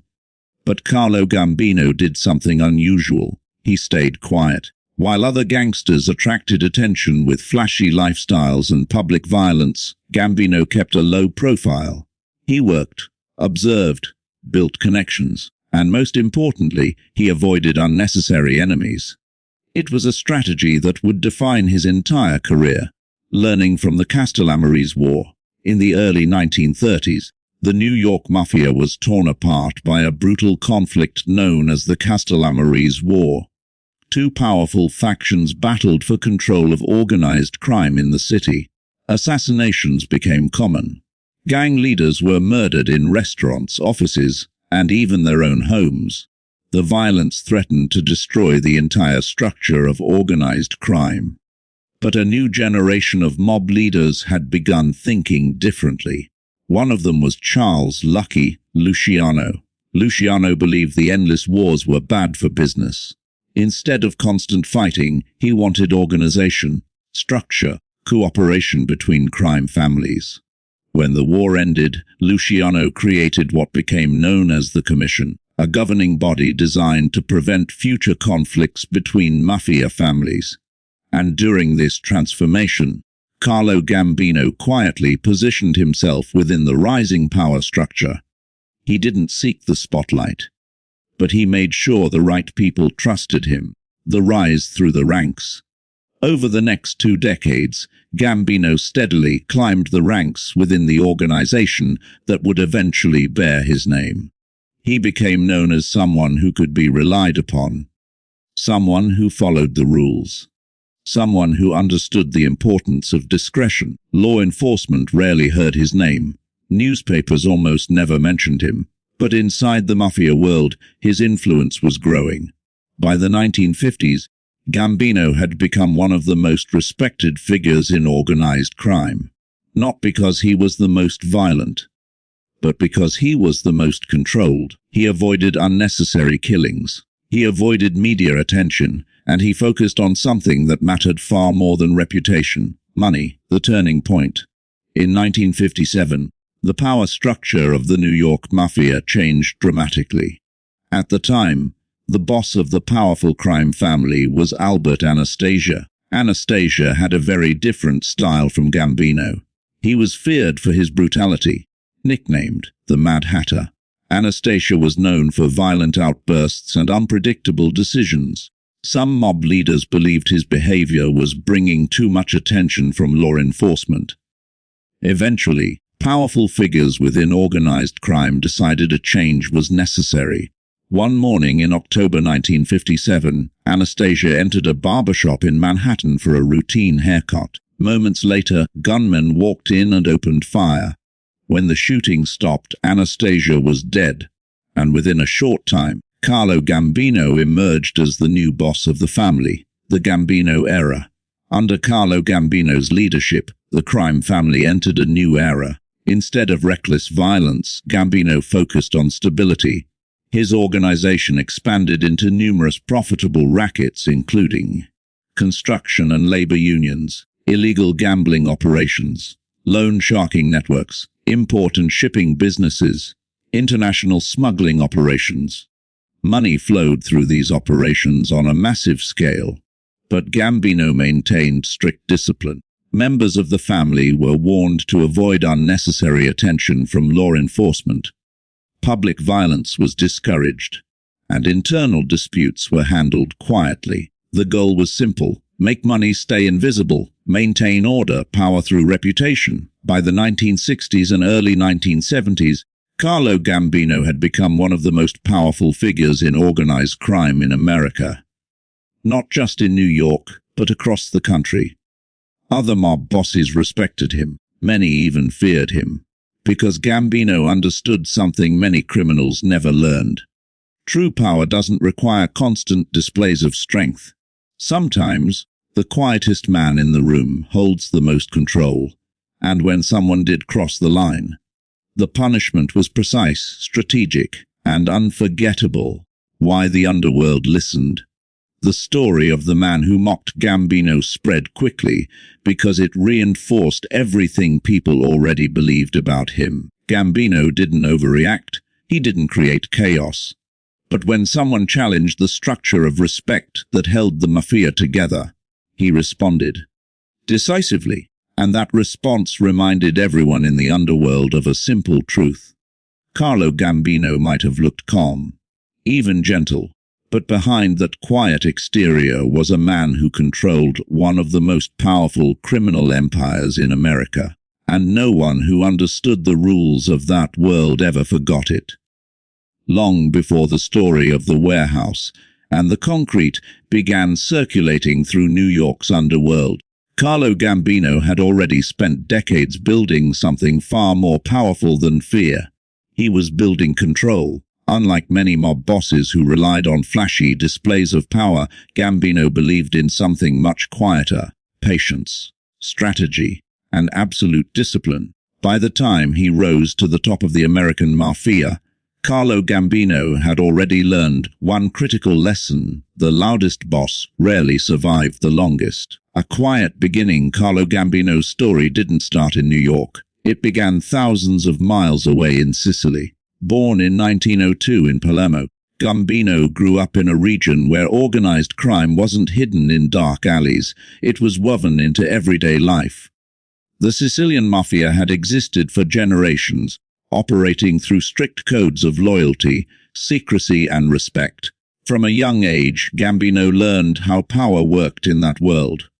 But Carlo Gambino did something unusual. He stayed quiet. While other gangsters attracted attention with flashy lifestyles and public violence, Gambino kept a low profile. He worked, observed, built connections, and most importantly, he avoided unnecessary enemies. It was a strategy that would define his entire career. Learning from the Castellammarese War. In the early 1930s, the New York Mafia was torn apart by a brutal conflict known as the Castellammarese War. Two powerful factions battled for control of organized crime in the city. Assassinations became common. Gang leaders were murdered in restaurants, offices, and even their own homes. The violence threatened to destroy the entire structure of organized crime. But a new generation of mob leaders had begun thinking differently. One of them was Charles "Lucky" Luciano. Luciano believed the endless wars were bad for business. Instead of constant fighting, he wanted organization, structure, cooperation between crime families. When the war ended, Luciano created what became known as the Commission, a governing body designed to prevent future conflicts between mafia families. And during this transformation, Carlo Gambino quietly positioned himself within the rising power structure. He didn't seek the spotlight, but he made sure the right people trusted him. The rise through the ranks. Over the next 2 decades, Gambino steadily climbed the ranks within the organization that would eventually bear his name. He became known as someone who could be relied upon, someone who followed the rules, someone who understood the importance of discretion. Law enforcement rarely heard his name. Newspapers almost never mentioned him. But inside the mafia world, his influence was growing. By the 1950s, Gambino had become one of the most respected figures in organized crime. Not because he was the most violent, but because he was the most controlled. He avoided unnecessary killings. He avoided media attention, and he focused on something that mattered far more than reputation: money. The turning point. In 1957, the power structure of the New York Mafia changed dramatically. At the time, the boss of the powerful crime family was Albert Anastasia. Anastasia had a very different style from Gambino. He was feared for his brutality. Nicknamed the Mad Hatter, Anastasia was known for violent outbursts and unpredictable decisions. Some mob leaders believed his behavior was bringing too much attention from law enforcement. Eventually, powerful figures within organized crime decided a change was necessary. One morning in October 1957, Anastasia entered a barbershop in Manhattan for a routine haircut. Moments later, gunmen walked in and opened fire. When the shooting stopped, Anastasia was dead, and within a short time, Carlo Gambino emerged as the new boss of the family. The Gambino era. Under Carlo Gambino's leadership, the crime family entered a new era. Instead of reckless violence, Gambino focused on stability. His organization expanded into numerous profitable rackets, including construction and labor unions, illegal gambling operations, loan sharking networks, import and shipping businesses, international smuggling operations. Money flowed through these operations on a massive scale, but Gambino maintained strict discipline. Members of the family were warned to avoid unnecessary attention from law enforcement. Public violence was discouraged, and internal disputes were handled quietly. The goal was simple: make money stay invisible, maintain order, power through reputation. By the 1960s and early 1970s, Carlo Gambino had become one of the most powerful figures in organized crime in America. Not just in New York, but across the country. Other mob bosses respected him. Many even feared him, because Gambino understood something many criminals never learned. True power doesn't require constant displays of strength. Sometimes, the quietest man in the room holds the most control, and when someone did cross the line, the punishment was precise, strategic, and unforgettable. Why the underworld listened. The story of the man who mocked Gambino spread quickly because it reinforced everything people already believed about him. Gambino didn't overreact. He didn't create chaos. But when someone challenged the structure of respect that held the mafia together, he responded decisively. And that response reminded everyone in the underworld of a simple truth. Carlo Gambino might have looked calm, even gentle, but behind that quiet exterior was a man who controlled one of the most powerful criminal empires in America, and no one who understood the rules of that world ever forgot it. Long before the story of the warehouse and the concrete began circulating through New York's underworld, Carlo Gambino had already spent decades building something far more powerful than fear. He was building control. Unlike many mob bosses who relied on flashy displays of power, Gambino believed in something much quieter: patience, strategy, and absolute discipline. By the time he rose to the top of the American mafia, Carlo Gambino had already learned one critical lesson: the loudest boss rarely survived the longest. A quiet beginning. Carlo Gambino's story didn't start in New York. It began thousands of miles away in Sicily. Born in 1902 in Palermo, Gambino grew up in a region where organized crime wasn't hidden in dark alleys. It was woven into everyday life. The Sicilian mafia had existed for generations, operating through strict codes of loyalty, secrecy, and respect. From a young age, Gambino learned how power worked in that world.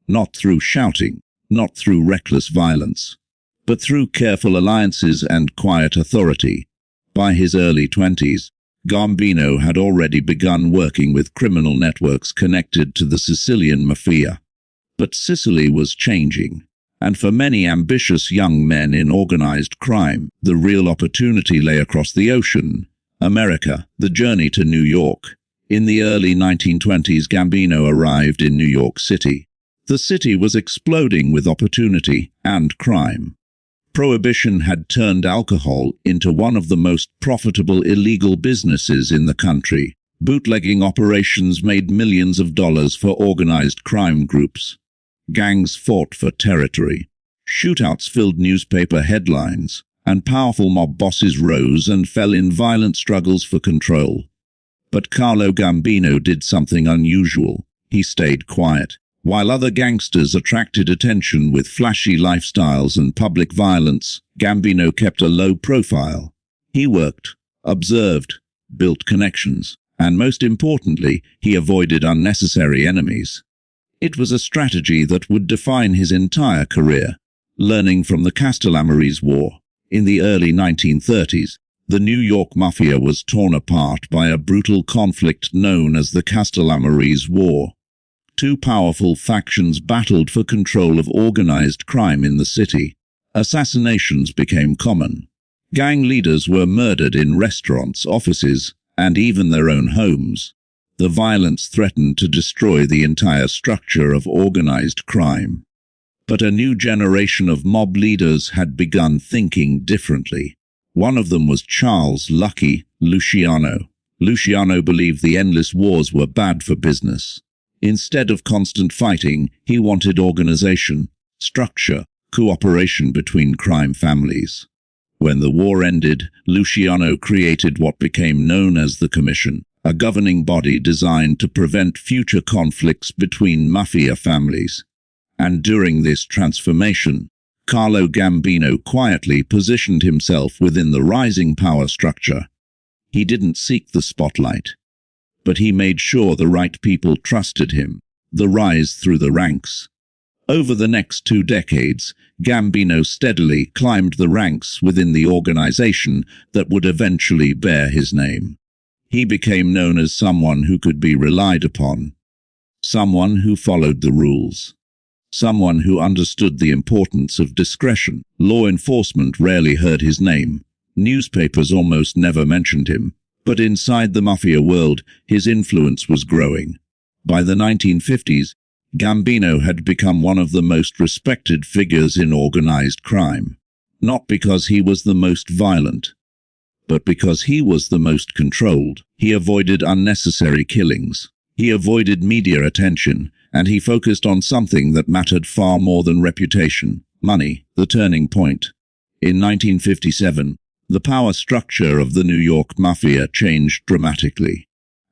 Not through shouting, not through reckless violence, but through careful alliances and quiet authority. By his early 20s, Gambino had already begun working with criminal networks connected to the Sicilian mafia. But Sicily was changing, and for many ambitious young men in organized crime, the real opportunity lay across the ocean. America, the journey to New York. In the early 1920s, Gambino arrived in New York City. The city was exploding with opportunity and crime. Prohibition had turned alcohol into one of the most profitable illegal businesses in the country. Bootlegging operations made millions of dollars for organized crime groups. Gangs fought for territory. Shootouts filled newspaper headlines, and powerful mob bosses rose and fell in violent struggles for control. But Carlo Gambino did something unusual. He stayed quiet. While other gangsters attracted attention with flashy lifestyles and public violence, Gambino kept a low profile. He worked, observed, built connections, and most importantly, he avoided unnecessary enemies. It was a strategy that would define his entire career. Learning from the Castellamarese War. In the early 1930s, the New York Mafia was torn apart by a brutal conflict known as the Castellamarese War. Two powerful factions battled for control of organized crime in the city. Assassinations became common. Gang leaders were murdered in restaurants, offices, and even their own homes. The violence threatened to destroy the entire structure of organized crime. But a new generation of mob leaders had begun thinking differently. One of them was Charles "Lucky" Luciano. Luciano believed the endless wars were bad for business. Instead of constant fighting, he wanted organization, structure, cooperation between crime families. When the war ended, Luciano created what became known as the Commission, a governing body designed to prevent future conflicts between mafia families. And during this transformation, Carlo Gambino quietly positioned himself within the rising power structure. He didn't seek the spotlight, but he made sure the right people trusted him. The rise through the ranks. Over the next 2 decades, Gambino steadily climbed the ranks within the organization that would eventually bear his name. He became known as someone who could be relied upon, someone who followed the rules, someone who understood the importance of discretion. Law enforcement rarely heard his name. Newspapers almost never mentioned him. But inside the mafia world, his influence was growing. By the 1950s, Gambino had become one of the most respected figures in organized crime. Not because he was the most violent, but because he was the most controlled. He avoided unnecessary killings. He avoided media attention, and he focused on something that mattered far more than reputation: money. The turning point. In 1957, the power structure of the New York Mafia changed dramatically.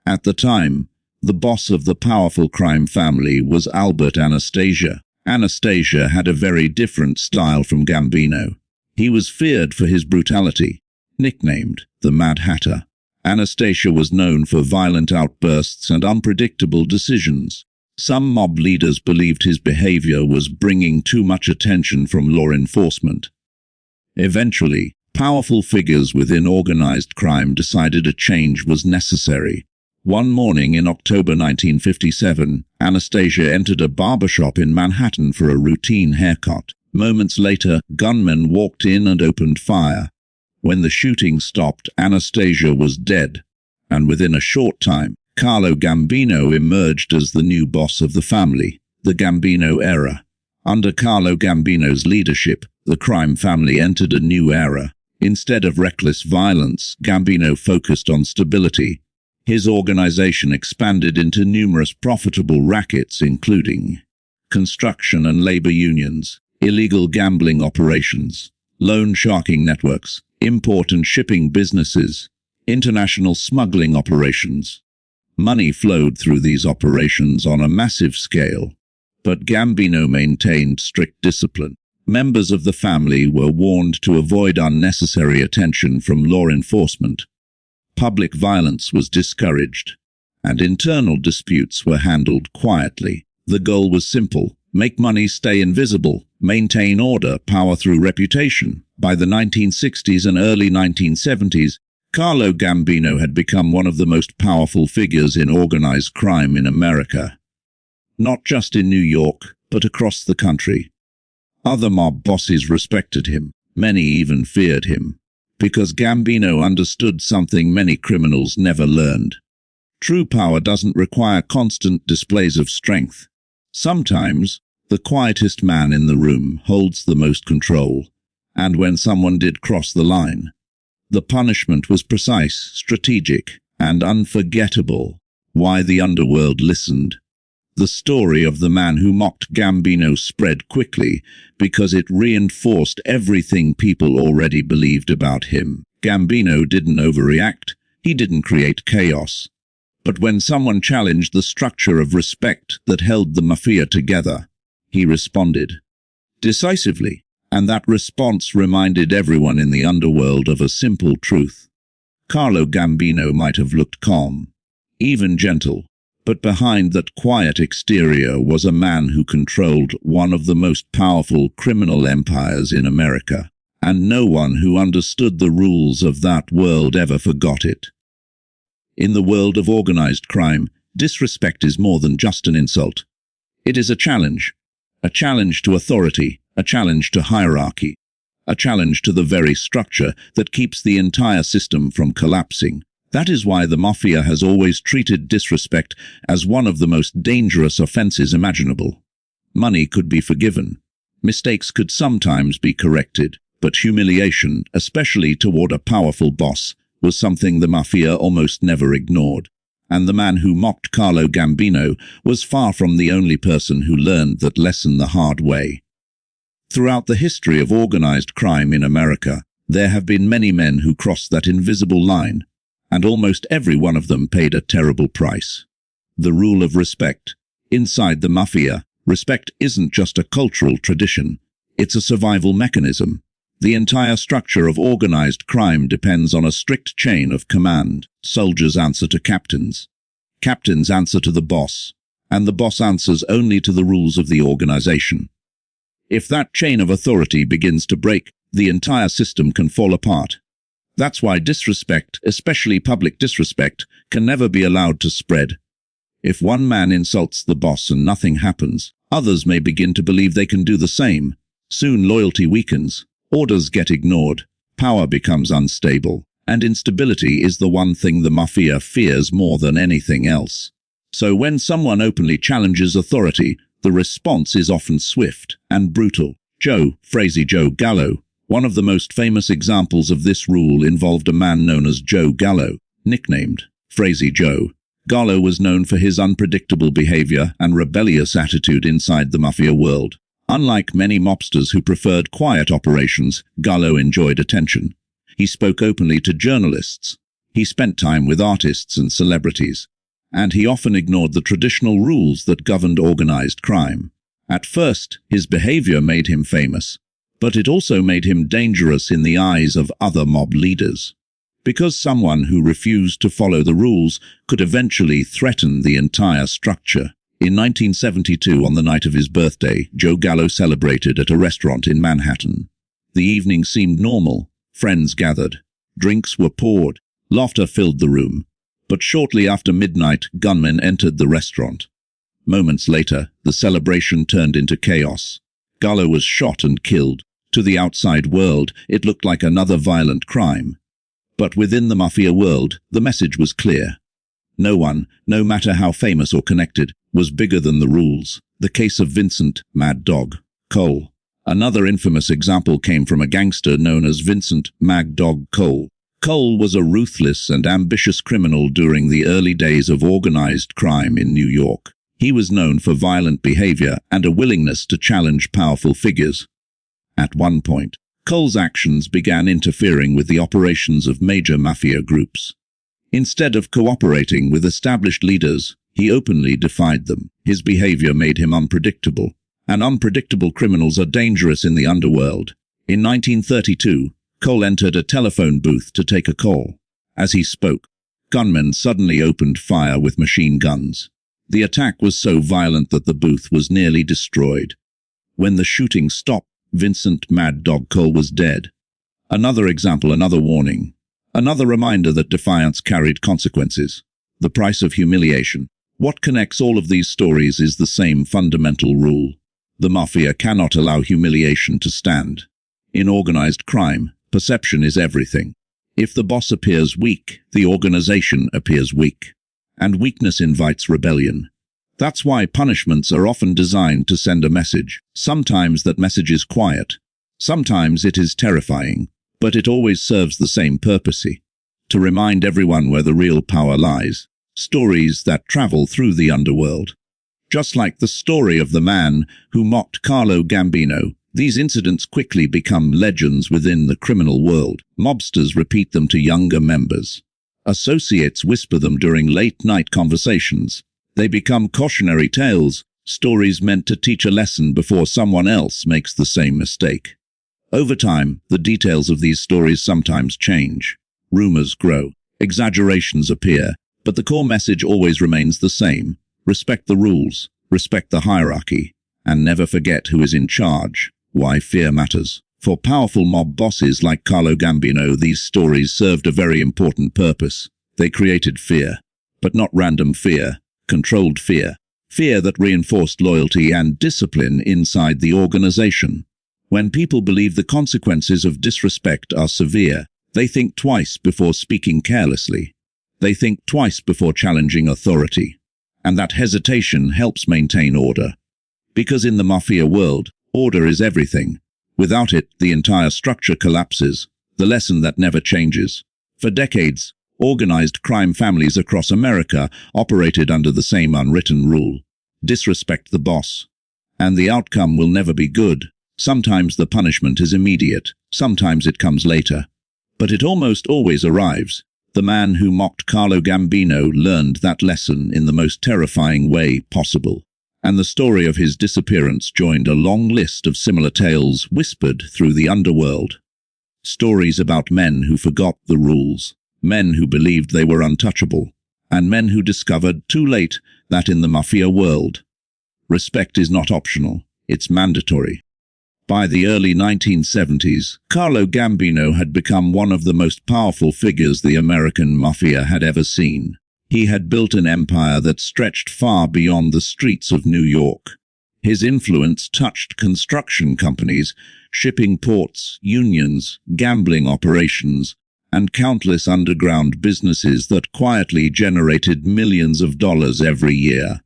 At the time, the boss of the powerful crime family was Albert Anastasia. Anastasia had a very different style from Gambino. He was feared for his brutality. Nicknamed the Mad Hatter, Anastasia was known for violent outbursts and unpredictable decisions. Some mob leaders believed his behavior was bringing too much attention from law enforcement. Eventually, powerful figures within organized crime decided a change was necessary. One morning in October 1957, Anastasia entered a barbershop in Manhattan for a routine haircut. Moments later, gunmen walked in and opened fire. When the shooting stopped, Anastasia was dead, and within a short time, Carlo Gambino emerged as the new boss of the family. The Gambino era. Under Carlo Gambino's leadership, the crime family entered a new era. Instead of reckless violence, Gambino focused on stability. His organization expanded into numerous profitable rackets, including construction and labor unions, illegal gambling operations, loan sharking networks, import and shipping businesses, international smuggling operations. Money flowed through these operations on a massive scale, but Gambino maintained strict discipline. Members of the family were warned to avoid unnecessary attention from law enforcement. Public violence was discouraged, and internal disputes were handled quietly. The goal was simple: make money, stay invisible, maintain order, power through reputation. By the 1960s and early 1970s, Carlo Gambino had become one of the most powerful figures in organized crime in America. Not just in New York, but across the country. Other mob bosses respected him. Many even feared him, because Gambino understood something many criminals never learned. True power doesn't require constant displays of strength. Sometimes, the quietest man in the room holds the most control, and when someone did cross the line, the punishment was precise, strategic, and unforgettable. Why the underworld listened. The story of the man who mocked Gambino spread quickly because it reinforced everything people already believed about him. Gambino didn't overreact. He didn't create chaos. But when someone challenged the structure of respect that held the mafia together, he responded decisively, and that response reminded everyone in the underworld of a simple truth. Carlo Gambino might have looked calm, even gentle, but behind that quiet exterior was a man who controlled one of the most powerful criminal empires in America, and no one who understood the rules of that world ever forgot it. In the world of organized crime, disrespect is more than just an insult. It is a challenge to authority, a challenge to hierarchy, a challenge to the very structure that keeps the entire system from collapsing. That is why the mafia has always treated disrespect as one of the most dangerous offenses imaginable. Money could be forgiven. Mistakes could sometimes be corrected, but humiliation, especially toward a powerful boss, was something the mafia almost never ignored. And the man who mocked Carlo Gambino was far from the only person who learned that lesson the hard way. Throughout the history of organized crime in America, there have been many men who crossed that invisible line, and almost every one of them paid a terrible price. The rule of respect. Inside the mafia, respect isn't just a cultural tradition, it's a survival mechanism. The entire structure of organized crime depends on a strict chain of command. Soldiers answer to captains. Captains answer to the boss, and the boss answers only to the rules of the organization. If that chain of authority begins to break, the entire system can fall apart. That's why disrespect, especially public disrespect, can never be allowed to spread. If one man insults the boss and nothing happens, others may begin to believe they can do the same. Soon loyalty weakens, orders get ignored, power becomes unstable, and instability is the one thing the mafia fears more than anything else. So when someone openly challenges authority, the response is often swift and brutal. Crazy Joe Gallo. One of the most famous examples of this rule involved a man known as Joe Gallo, nicknamed Crazy Joe. Gallo was known for his unpredictable behavior and rebellious attitude inside the mafia world. Unlike many mobsters who preferred quiet operations, Gallo enjoyed attention. He spoke openly to journalists. He spent time with artists and celebrities. And he often ignored the traditional rules that governed organized crime. At first, his behavior made him famous, but it also made him dangerous in the eyes of other mob leaders, because someone who refused to follow the rules could eventually threaten the entire structure. In 1972, on the night of his birthday, Joe Gallo celebrated at a restaurant in Manhattan. The evening seemed normal. Friends gathered. Drinks were poured. Laughter filled the room. But shortly after midnight, gunmen entered the restaurant. Moments later, the celebration turned into chaos. Gallo was shot and killed. To the outside world, it looked like another violent crime. But within the mafia world, the message was clear. No one, no matter how famous or connected, was bigger than the rules. The case of Vincent "Mad Dog" Cole. Another infamous example came from a gangster known as Vincent "Mad Dog" Cole. Cole was a ruthless and ambitious criminal during the early days of organized crime in New York. He was known for violent behavior and a willingness to challenge powerful figures. At one point, Cole's actions began interfering with the operations of major mafia groups. Instead of cooperating with established leaders, he openly defied them. His behavior made him unpredictable, and unpredictable criminals are dangerous in the underworld. In 1932, Cole entered a telephone booth to take a call. As he spoke, gunmen suddenly opened fire with machine guns. The attack was so violent that the booth was nearly destroyed. When the shooting stopped, Vincent "Mad Dog" Cole was dead. Another example, another warning. Another reminder that defiance carried consequences. The price of humiliation. What connects all of these stories is the same fundamental rule. The mafia cannot allow humiliation to stand. In organized crime, perception is everything. If the boss appears weak, the organization appears weak. And weakness invites rebellion. That's why punishments are often designed to send a message. Sometimes that message is quiet. Sometimes it is terrifying. But it always serves the same purpose: to remind everyone where the real power lies. Stories that travel through the underworld. Just like the story of the man who mocked Carlo Gambino, these incidents quickly become legends within the criminal world. Mobsters repeat them to younger members. Associates whisper them during late-night conversations. They become cautionary tales, stories meant to teach a lesson before someone else makes the same mistake. Over time, the details of these stories sometimes change. Rumors grow, exaggerations appear, but the core message always remains the same. Respect the rules, respect the hierarchy, and never forget who is in charge. Why fear matters. For powerful mob bosses like Carlo Gambino, these stories served a very important purpose. They created fear, but not random fear, controlled fear. Fear that reinforced loyalty and discipline inside the organization. When people believe the consequences of disrespect are severe, they think twice before speaking carelessly. They think twice before challenging authority. And that hesitation helps maintain order. Because in the mafia world, order is everything. Without it, the entire structure collapses, the lesson that never changes. For decades, organized crime families across America operated under the same unwritten rule. Disrespect the boss. And the outcome will never be good. Sometimes the punishment is immediate, sometimes it comes later. But it almost always arrives. The man who mocked Carlo Gambino learned that lesson in the most terrifying way possible. And the story of his disappearance joined a long list of similar tales whispered through the underworld. Stories about men who forgot the rules, men who believed they were untouchable, and men who discovered too late that in the mafia world, respect is not optional, it's mandatory. By the early 1970s, Carlo Gambino had become one of the most powerful figures the American mafia had ever seen. He had built an empire that stretched far beyond the streets of New York. His influence touched construction companies, shipping ports, unions, gambling operations, and countless underground businesses that quietly generated millions of dollars every year.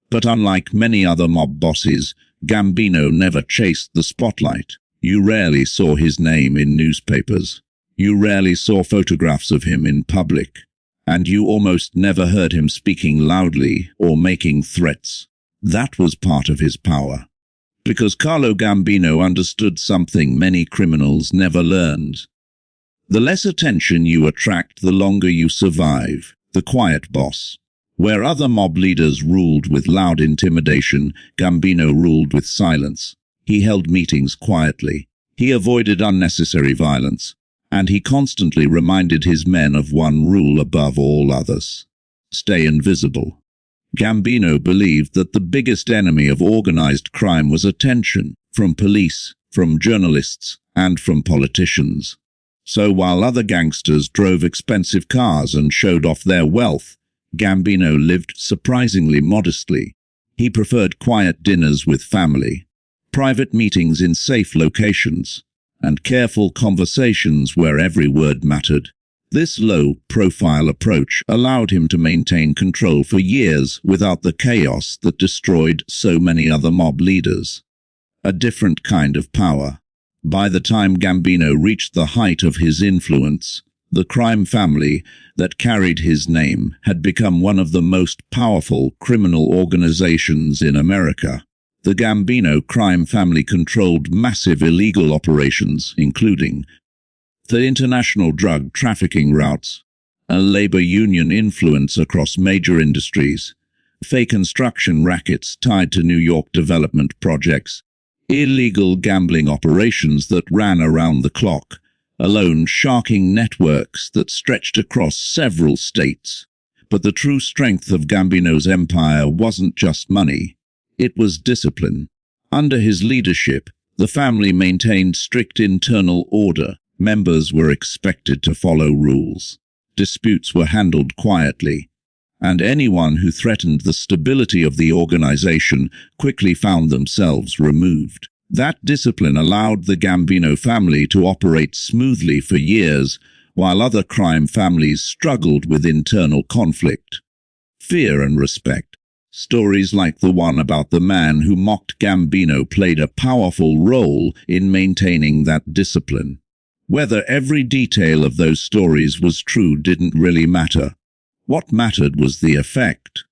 But unlike many other mob bosses, Gambino never chased the spotlight. You rarely saw his name in newspapers. You rarely saw photographs of him in public. And you almost never heard him speaking loudly or making threats. That was part of his power. Because Carlo Gambino understood something many criminals never learned. The less attention you attract, the longer you survive. The quiet boss. Where other mob leaders ruled with loud intimidation, Gambino ruled with silence. He held meetings quietly. He avoided unnecessary violence. And he constantly reminded his men of one rule above all others: stay invisible. Gambino believed that the biggest enemy of organized crime was attention, from police, from journalists, and from politicians. So while other gangsters drove expensive cars and showed off their wealth, Gambino lived surprisingly modestly. He preferred quiet dinners with family, private meetings in safe locations, and careful conversations where every word mattered. This low-profile approach allowed him to maintain control for years without the chaos that destroyed so many other mob leaders. A different kind of power. By the time Gambino reached the height of his influence, the crime family that carried his name had become one of the most powerful criminal organizations in America. The Gambino crime family controlled massive illegal operations, including the international drug trafficking routes, a labor union influence across major industries, fake construction rackets tied to New York development projects, illegal gambling operations that ran around the clock, loan sharking networks that stretched across several states. But the true strength of Gambino's empire wasn't just money, it was discipline. Under his leadership, the family maintained strict internal order. Members were expected to follow rules. Disputes were handled quietly, and anyone who threatened the stability of the organization quickly found themselves removed. That discipline allowed the Gambino family to operate smoothly for years, while other crime families struggled with internal conflict. Fear and respect. Stories like the one about the man who mocked Gambino played a powerful role in maintaining that discipline. Whether every detail of those stories was true didn't really matter. What mattered was the effect.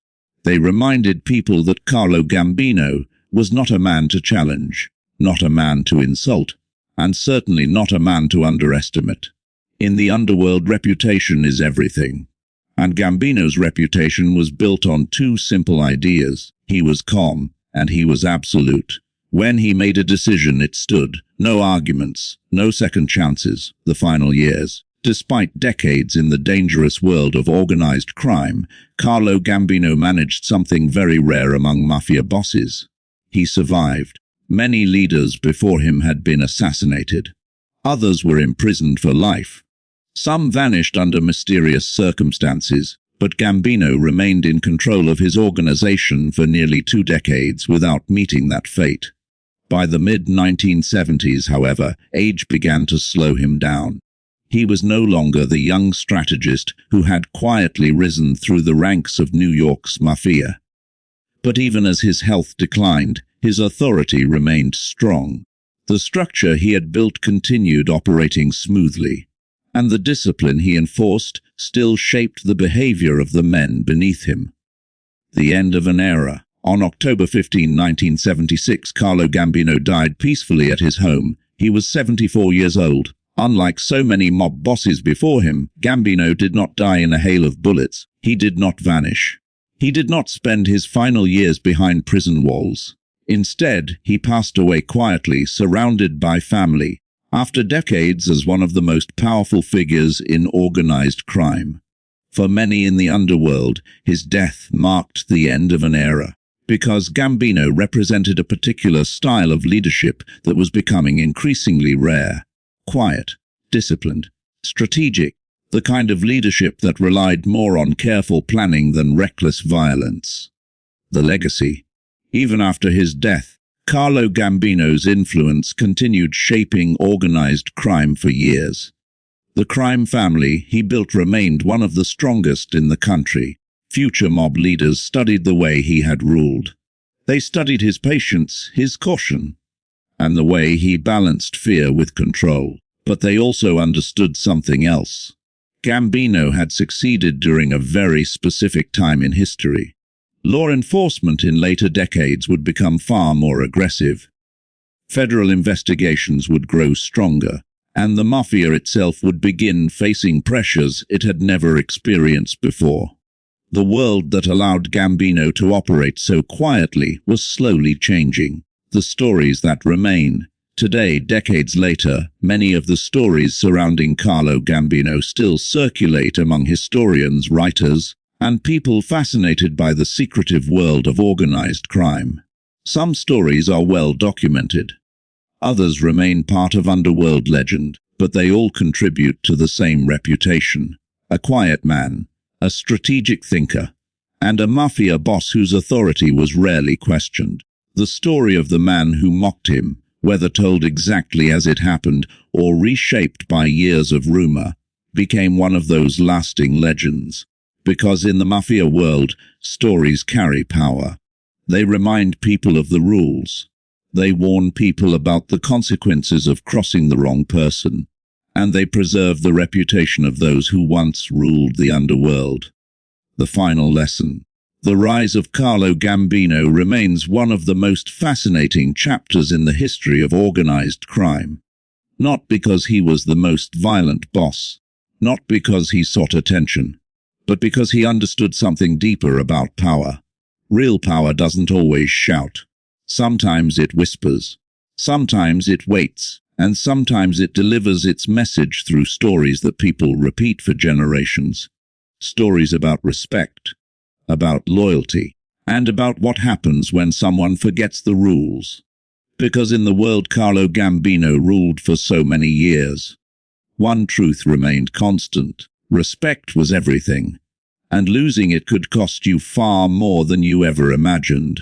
They reminded people that Carlo Gambino was not a man to challenge, not a man to insult, and certainly not a man to underestimate. In the underworld, reputation is everything. And Gambino's reputation was built on two simple ideas. He was calm, and he was absolute. When he made a decision, it stood. No arguments, no second chances. The final years. Despite decades in the dangerous world of organized crime, Carlo Gambino managed something very rare among mafia bosses. He survived. Many leaders before him had been assassinated. Others were imprisoned for life. Some vanished under mysterious circumstances, but Gambino remained in control of his organization for nearly 2 decades without meeting that fate. By the mid-1970s, however, age began to slow him down. He was no longer the young strategist who had quietly risen through the ranks of New York's mafia. But even as his health declined, his authority remained strong. The structure he had built continued operating smoothly, and the discipline he enforced still shaped the behavior of the men beneath him. The end of an era. On October 15, 1976, Carlo Gambino died peacefully at his home. He was 74 years old. Unlike so many mob bosses before him, Gambino did not die in a hail of bullets. He did not vanish. He did not spend his final years behind prison walls. Instead, he passed away quietly, surrounded by family, after decades as one of the most powerful figures in organized crime. For many in the underworld, his death marked the end of an era, because Gambino represented a particular style of leadership that was becoming increasingly rare. Quiet, disciplined, strategic, the kind of leadership that relied more on careful planning than reckless violence. The legacy. Even after his death, Carlo Gambino's influence continued shaping organized crime for years. The crime family he built remained one of the strongest in the country. Future mob leaders studied the way he had ruled. They studied his patience, his caution, and the way he balanced fear with control. But they also understood something else. Gambino had succeeded during a very specific time in history. Law enforcement in later decades would become far more aggressive. Federal investigations would grow stronger, and the mafia itself would begin facing pressures it had never experienced before. The world that allowed Gambino to operate so quietly was slowly changing. The stories that remain. Today, decades later, many of the stories surrounding Carlo Gambino still circulate among historians, writers, and people fascinated by the secretive world of organized crime. Some stories are well documented. Others remain part of underworld legend, but they all contribute to the same reputation. A quiet man, a strategic thinker, and a mafia boss whose authority was rarely questioned. The story of the man who mocked him, whether told exactly as it happened or reshaped by years of rumor, became one of those lasting legends. Because in the mafia world, stories carry power. They remind people of the rules. They warn people about the consequences of crossing the wrong person. And they preserve the reputation of those who once ruled the underworld. The final lesson. The rise of Carlo Gambino remains one of the most fascinating chapters in the history of organized crime. Not because he was the most violent boss, not because he sought attention, but because he understood something deeper about power. Real power doesn't always shout. Sometimes it whispers. Sometimes it waits. And sometimes it delivers its message through stories that people repeat for generations. Stories about respect, about loyalty, and about what happens when someone forgets the rules. Because in the world Carlo Gambino ruled for so many years, one truth remained constant. Respect was everything, and losing it could cost you far more than you ever imagined.